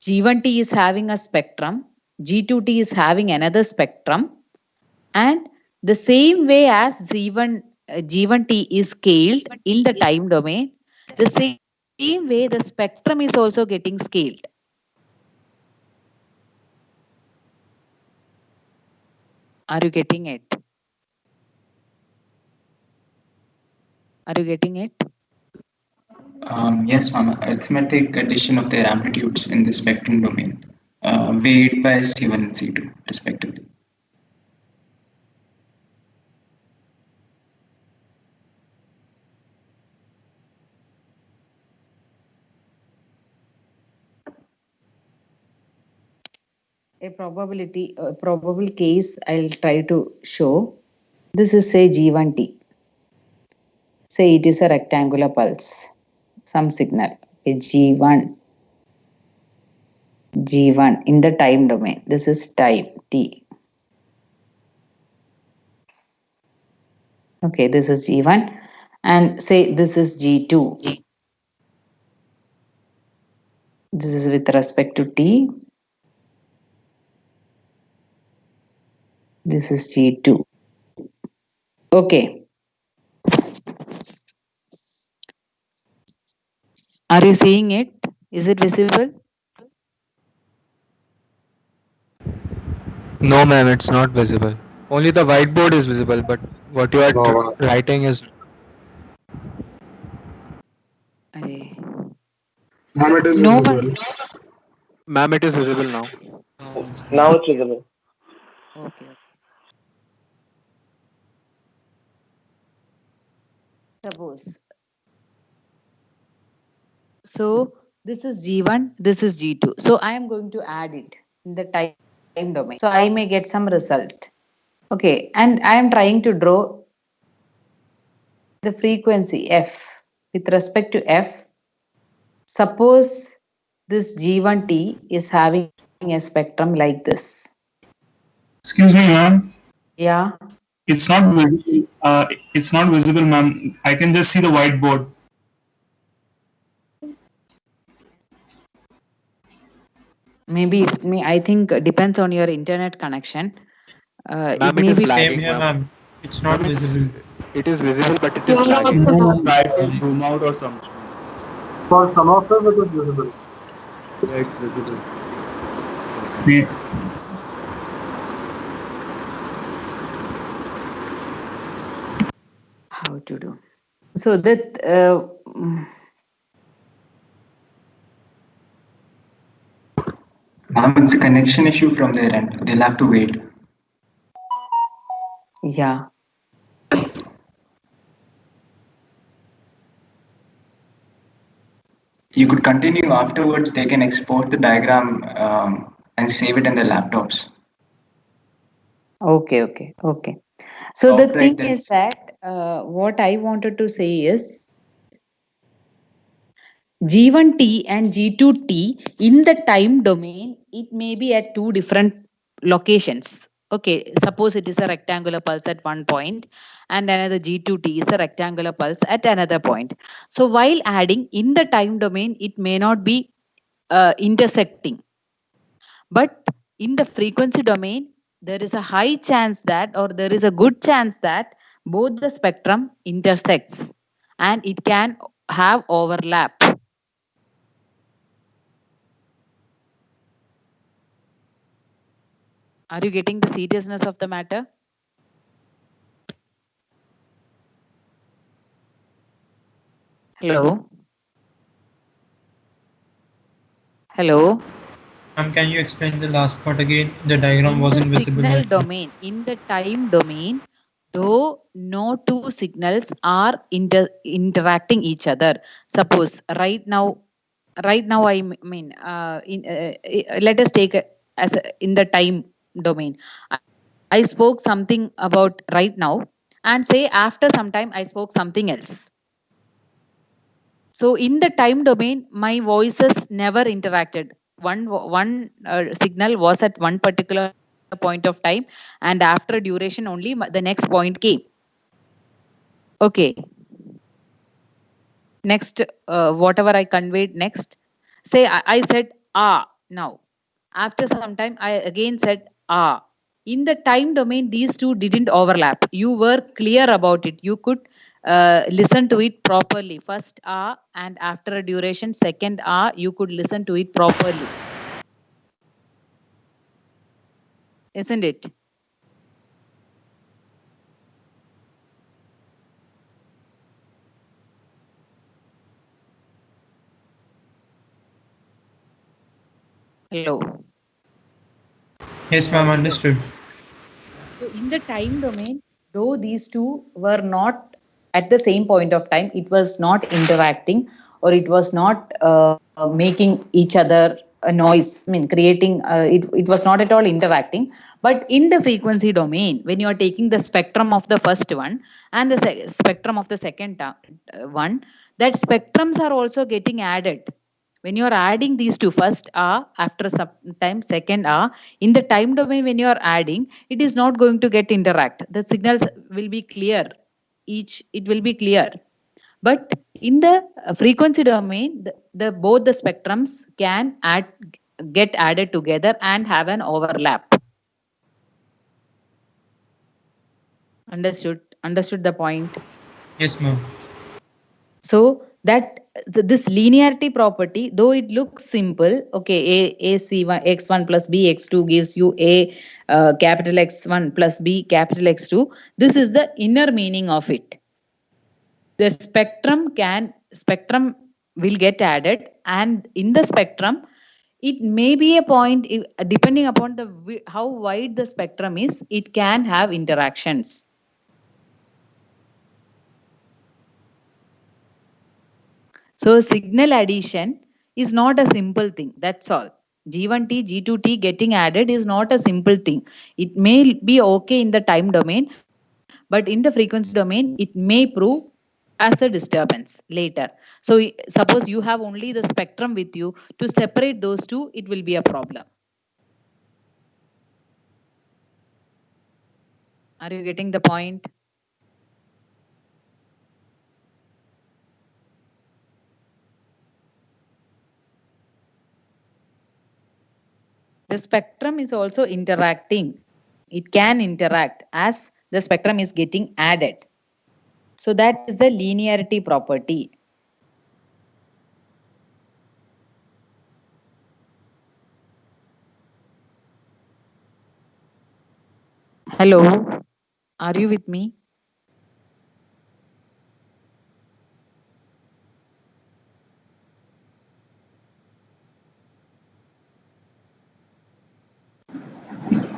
G1t is having a spectrum, G2t is having another spectrum, and the same way as G1t is scaled in the time domain, the same way the spectrum is also getting scaled. Are you getting it? Are you getting it? Yes, ma'am. Arithmetic addition of their amplitudes in the spectrum domain, weighed by C1 and C2 respectively. A probable case I'll try to show. This is say G1t. Say it is a rectangular pulse, some signal. Okay, G1 in the time domain. This is time t. Okay, this is G1, and say this is G2. This is with respect to t. This is G2. Okay. Are you seeing it? Is it visible? No, ma'am, it's not visible. Only the whiteboard is visible, but what you are writing is. Ma'am, it is No visible. Ma'am, it is visible now. Now it's visible. Okay. Suppose. So this is G1, this is G2. So I am going to add it in the time domain. So I may get some result. Okay, and I am trying to draw the frequency f with respect to f. Suppose this G1t is having a spectrum like this. Excuse me, ma'am. Yeah. It's not visible. It's not visible, ma'am. I can just see the whiteboard. Maybe I think depends on your internet connection. It may be Same here, ma'am. It's not visible. It is visible, but it is lagging. Try to zoom out or something. For some of them, it is visible. Yeah, it's visible. How to do? So that Ma'am, it's a connection issue from their end. They'll have to wait. yeah. You could continue afterwards. They can export the diagram and save it in their laptops. Okay. So the Right, thing is that what I wanted to say is G1T and G2T in the time domain, it may be at two different locations. Okay, suppose it is a rectangular pulse at one point and another G2T is a rectangular pulse at another point. So while adding in the time domain, it may not be intersecting. But in the frequency domain, there is a high chance that, or there is a good chance that both the spectrum intersects and it can have overlap. Are you getting the seriousness of the matter? Hello? Hello? Can you explain the last part again? The diagram wasn't visible. Signal domain, in the time domain, though no two signals are interacting each other. Suppose right now I mean, let us take in the time domain. I spoke something about right now, and say after some time I spoke something else. So in the time domain, my voices never interacted. One signal was at one particular point of time, and after duration only the next point came. Okay. Next, whatever I conveyed next, say I said ah now. After some time, I again said ah. In the time domain, these two didn't overlap. You were clear about it. You could listen to it properly. First ah, and after a duration, second ah, you could listen to it properly. Isn't it? Hello. Yes, ma'am, understood. So in the time domain, though these two were not at the same point of time, it was not interacting or it was not making each other a noise, I mean, creating, it was not at all interacting. But in the frequency domain, when you are taking the spectrum of the first one and the spectrum of the second one, that spectrums are also getting added. When you are adding these two, first R, after some time, second R, in the time domain, when you are adding, it is not going to get interact. The signals will be clear. It will be clear. But in the frequency domain, the both the spectrums can get added together and have an overlap. Understood the point? Yes, ma'am. So that this linearity property, though it looks simple, okay, a c1 x1 plus b x2 gives you a capital X1 plus b capital X2. This is the inner meaning of it. The spectrum will get added, and in the spectrum, it may be a point, depending upon the how wide the spectrum is, it can have interactions. So signal addition is not a simple thing. That's all. G1T, G2T getting added is not a simple thing. It may be okay in the time domain, but in the frequency domain, it may prove as a disturbance later. So suppose you have only the spectrum with you, to separate those two, it will be a problem. Are you getting the point? The spectrum is also interacting. It can interact as the spectrum is getting added. So that is the linearity property. Hello, are you with me?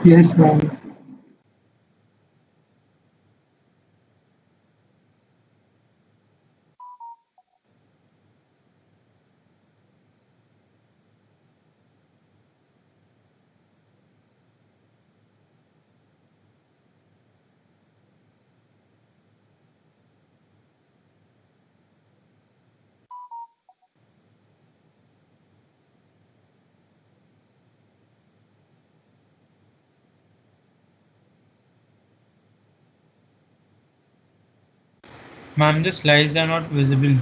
Yes, ma'am. Ma'am, the slides are not visible.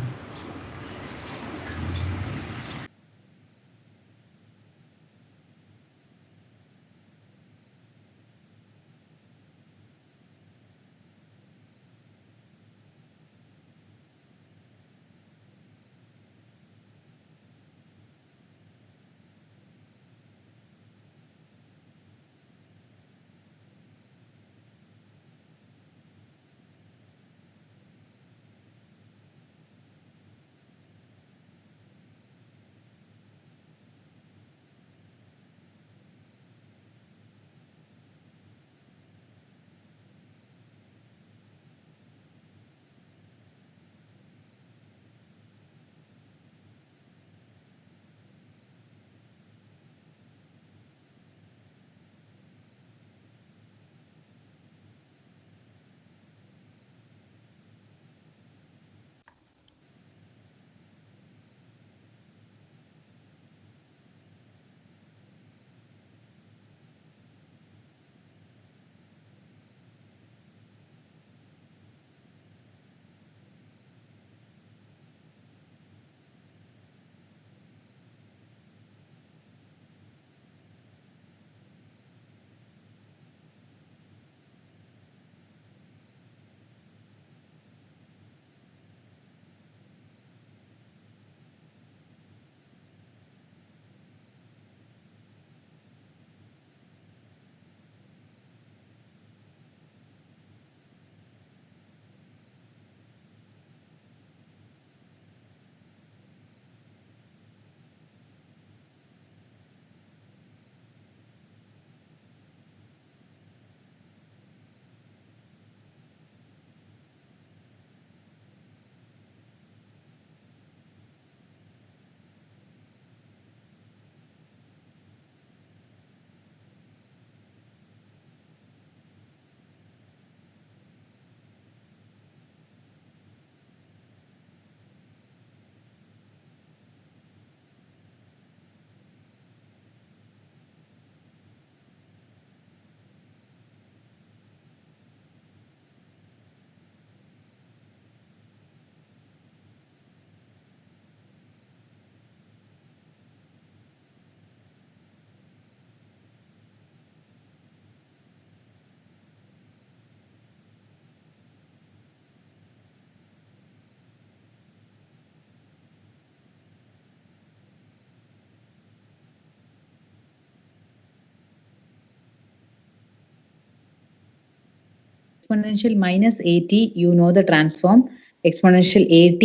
Exponential minus at, you know the transform. Exponential at,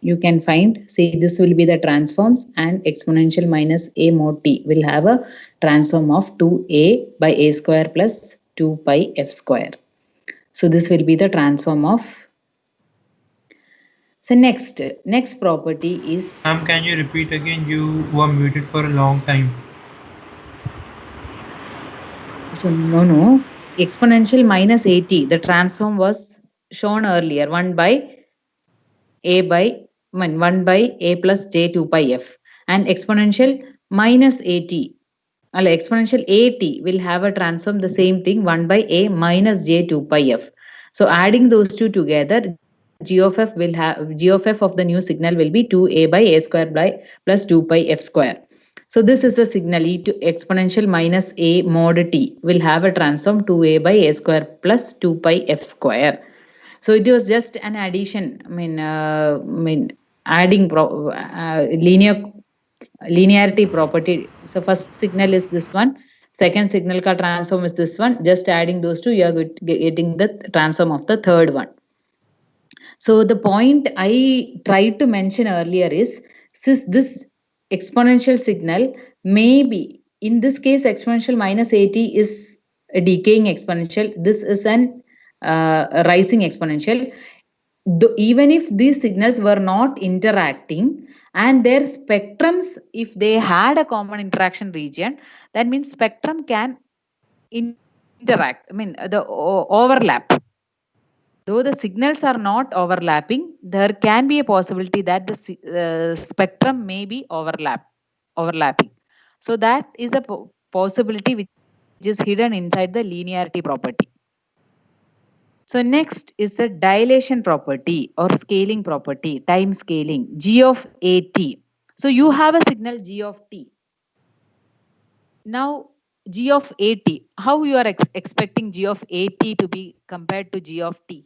you can find, see this will be the transforms, and exponential minus a mod t will have a transform of 2a by a square plus 2 pi f square. So this will be the transform of. So next property is. Ma'am, can you repeat again? You were muted for a long time. So no. Exponential minus at, the transform was shown earlier, 1 by a by 1 by a plus j 2 pi f, and exponential minus at, exponential at will have a transform the same thing, 1 by a minus j 2 pi f. So adding those two together, g of f of the new signal will be 2a by a square by plus 2 pi f square. So this is the signal e to exponential minus a mod t will have a transform 2a by a square plus 2 pi f square. So it was just an addition. Adding linearity property. So first signal is this one. Second signal ka transform is this one. Just adding those two, you are getting the transform of the third one. So the point I tried to mention earlier is, since this exponential signal may be, in this case, exponential minus at is a decaying exponential. This is an rising exponential. Even if these signals were not interacting and their spectrums, if they had a common interaction region, that means spectrum can interact, the overlap. Though the signals are not overlapping, there can be a possibility that the spectrum may be overlapping. So that is a possibility which is hidden inside the linearity property. So next is the dilation property or scaling property, time scaling, G of AT. So you have a signal G of T. Now G of AT, how you are expecting G of AT to be compared to G of T?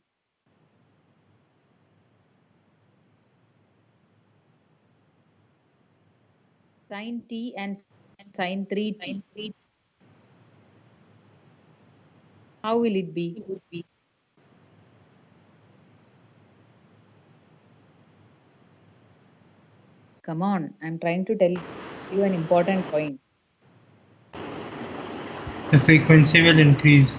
Sin T and sin 3T. How will it be? Come on, I'm trying to tell you an important point. The frequency will increase.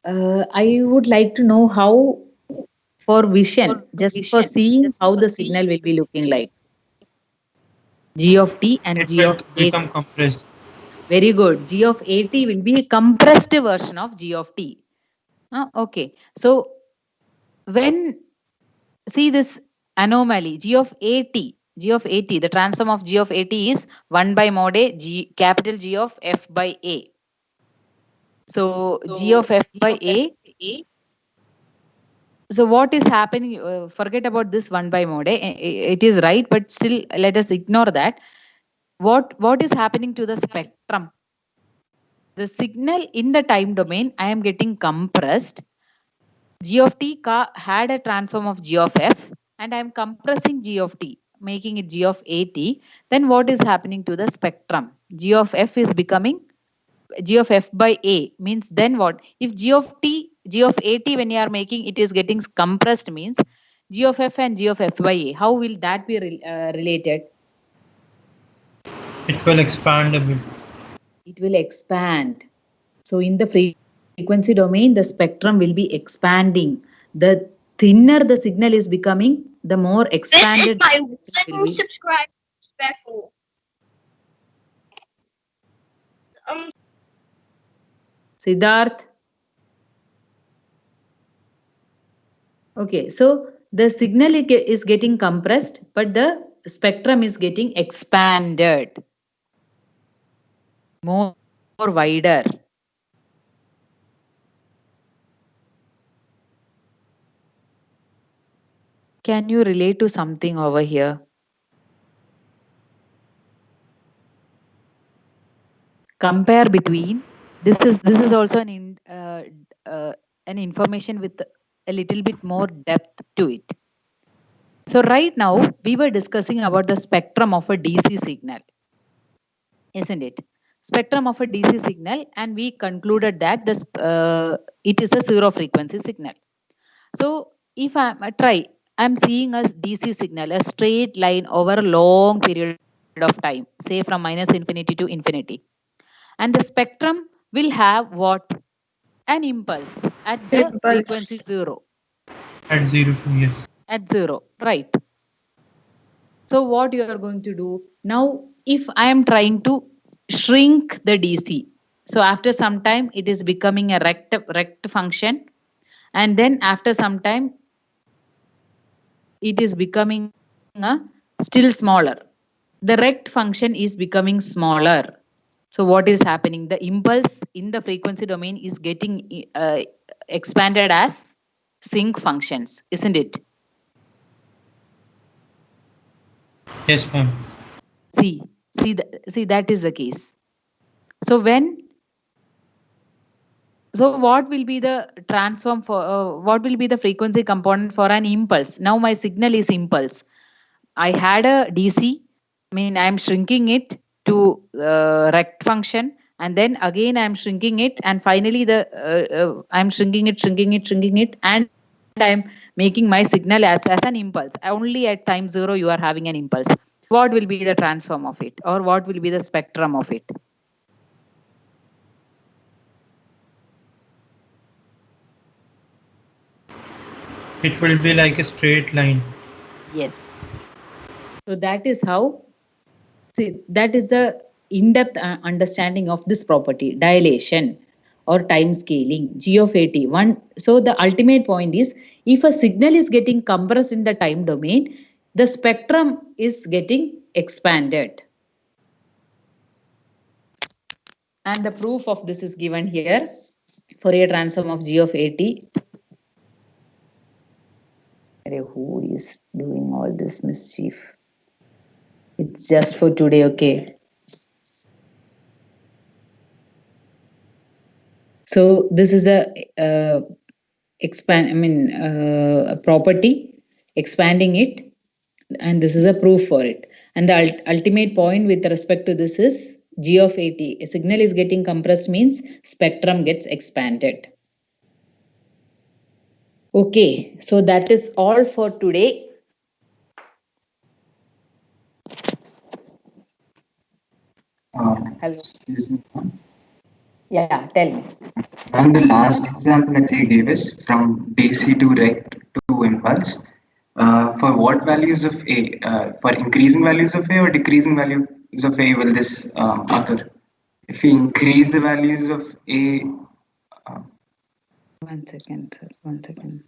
I would like to know how for vision, just for seeing how the signal will be looking like. G of T and It G will of AT. become compressed. Very good. G of AT will be a compressed version of G of T. Okay. So when see this anomaly, G of AT, the transform of G of AT is 1 by mod A, capital G of F by A. So G of F by A. So what is happening? Forget about this 1 by mod A. It is right, but still let us ignore that. What is happening to the spectrum? The signal in the time domain, I am getting compressed. G of T had a transform of G of F, and I am compressing G of T, making it G of AT. Then what is happening to the spectrum? G of F is becoming G of F by A, means then what? If G of AT when you are making it is getting compressed, means G of F and G of F by A, how will that be related? It will expand a bit. It will expand. So in the frequency domain, the spectrum will be expanding. The thinner the signal is becoming, the more expanded. This is my one subscribe special. Siddharth. Okay, so the signal is getting compressed, but the spectrum is getting expanded, more wider. Can you relate to something over here? Compare between this is also an information with a little bit more depth to it. So right now we were discussing about the spectrum of a DC signal, isn't it? Spectrum of a DC signal, and we concluded that this it is a zero frequency signal. So if I'm seeing a DC signal, a straight line over a long period of time, say from minus infinity to infinity, and the spectrum will have what? An impulse at the frequency 0. At 0, yes. At 0, right. So what you are going to do now, if I am trying to shrink the DC, so after some time it is becoming a rect function, and then after some time it is becoming a still smaller. The rect function is becoming smaller. So what is happening? The impulse in the frequency domain is getting expanded as sinc functions, isn't it? Yes, ma'am. See, that is the case. So what will be the transform for, what will be the frequency component for an impulse? Now my signal is impulse. I had a DC, I mean I'm shrinking it to rect function, and then again I'm shrinking it, and finally I'm shrinking it, and I'm making my signal as an impulse. Only at time 0 you are having an impulse. What will be the transform of it, or what will be the spectrum of it? It will be like a straight line. Yes. So that is how, see, that is the in-depth understanding of this property, dilation or time scaling, G of AT. So the ultimate point is, if a signal is getting compressed in the time domain, the spectrum is getting expanded. And the proof of this is given here. Fourier transform of G of AT. Who is doing all this mischief? It's just for today, okay? So this is a a property, expanding it, and this is a proof for it. And the ultimate point with respect to this is G of AT. A signal is getting compressed means spectrum gets expanded. Okay, so that is all for today. Hello. Excuse me. Yeah, tell me. And the last example that you gave us from DC to rect to impulse. For what values of A? For increasing values of A or decreasing values of A will this occur? If we increase the values of A. 1 second, sir. 1 second.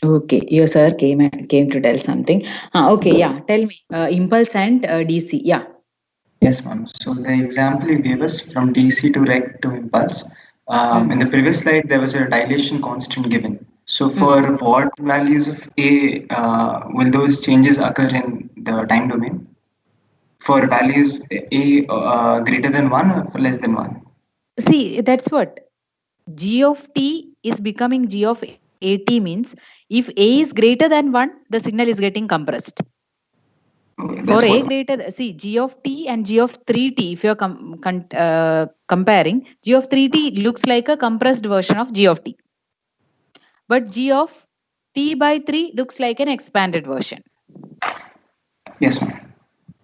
Okay, your sir came to tell something. Okay, yeah. Tell me, impulse and DC. Yeah. Yes, ma'am. So the example you gave us from DC to rect to impulse. In the previous slide, there was a dilation constant given. So for what values of A will those changes occur in the time domain? For values A greater than 1 or for less than 1? See, that's what. G of T is becoming G of AT means if A is greater than 1, the signal is getting compressed. For A greater, see G of T and G of 3T, if you're comparing, G of 3T looks like a compressed version of G of T. But G of T by 3 looks like an expanded version. Yes, ma'am.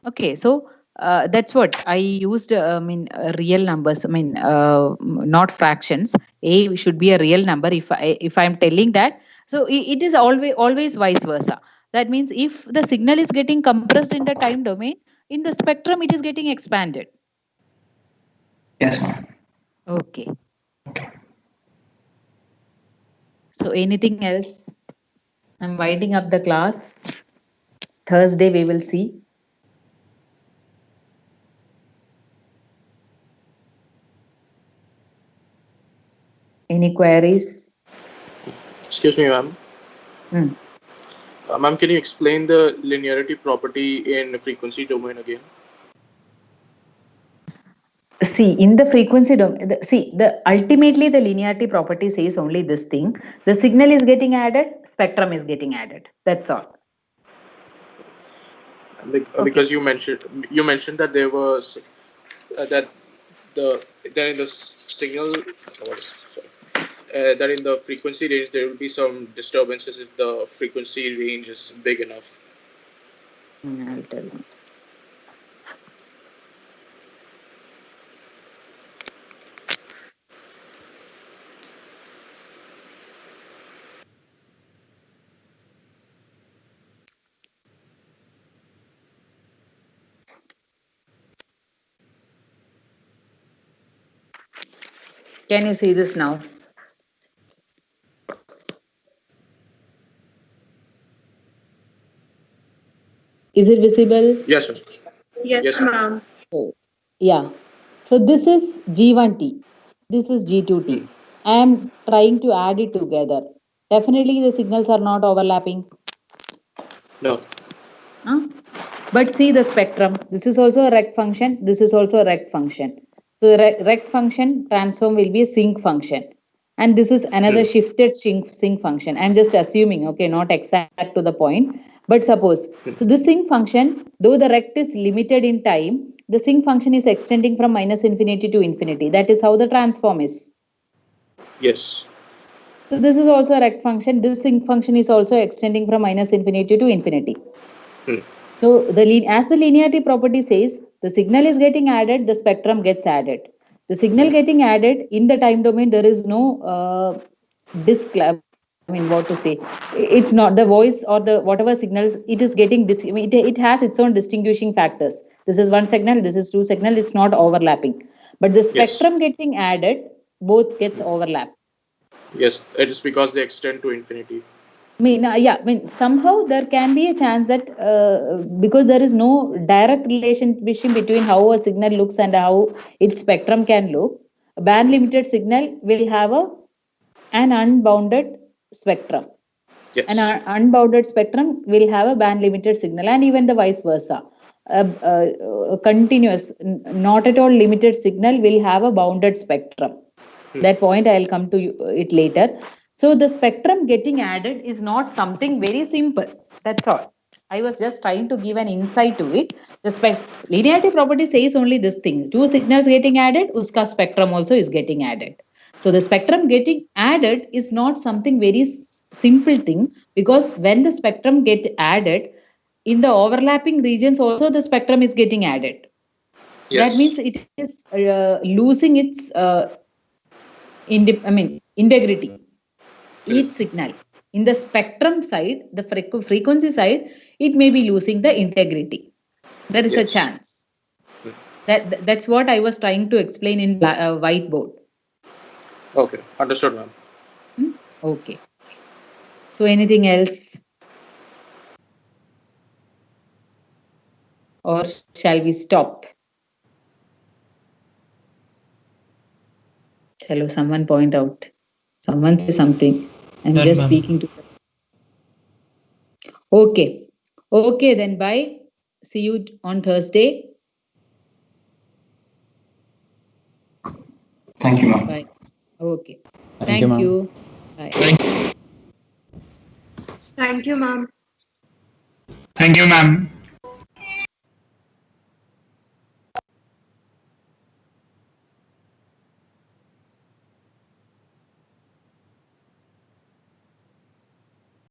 Okay, so that's what I used. Real numbers. Not fractions. A should be a real number. If I'm telling that, so it is always vice versa. That means if the signal is getting compressed in the time domain, in the spectrum it is getting expanded. Yes, ma'am. Okay. So anything else? I'm winding up the class. Thursday we will see. Any queries? Excuse me, ma'am. Ma'am, can you explain the linearity property in frequency domain again? See, in the frequency domain, ultimately the linearity property says only this thing. The signal is getting added, spectrum is getting added. That's all. Because you mentioned that there was that in the signal that in the frequency range there will be some disturbances if the frequency range is big enough. I'll tell you. Can you see this now? Is it visible? Yes, sir. Yes, ma'am. Oh, yeah. So this is G1T. This is G2T. I am trying to add it together. Definitely the signals are not overlapping. No. But see the spectrum. This is also a rect function. This is also a rect function. So the rect function transform will be a sinc function. and this is another shifted sinc function. I'm just assuming, okay, not exact to the point, but suppose. So this sinc function, though the rect is limited in time, the sinc function is extending from minus infinity to infinity. That is how the transform is. Yes. So this is also a rect function. This sinc function is also extending from minus infinity to infinity. So as the linearity property says, the signal is getting added, the spectrum gets added. The signal getting added in the time domain, there is no what to say? It's not the voice or the whatever signals it is getting. It has its own distinguishing factors. This is one signal, this is two signal. It's not overlapping. But the spectrum getting added, both gets overlapped. Yes, it is because they extend to infinity. Somehow there can be a chance that because there is no direct relationship between how a signal looks and how its spectrum can look, a band limited signal will have an unbounded spectrum. Yes. An unbounded spectrum will have a band limited signal, and even the vice versa. A continuous, not at all limited signal will have a bounded spectrum. That point I'll come to it later. So the spectrum getting added is not something very simple. That's all. I was just trying to give an insight to it. The linearity property says only this thing. Two signals getting added, uska spectrum also is getting added. So the spectrum getting added is not something very simple thing, because when the spectrum get added, in the overlapping regions also the spectrum is getting added. That means it is losing its integrity. Each signal in the spectrum side, the frequency side, it may be losing the integrity. There is a chance. That's what I was trying to explain in whiteboard. Okay, understood, ma'am. Okay. So anything else? Or shall we stop? Hello, someone point out. Someone say something. I'm just speaking to them. Okay. Okay, then bye. See you on Thursday. Thank you, ma'am. Bye. Okay. Thank you. Bye. Thank you, ma'am. Thank you, ma'am.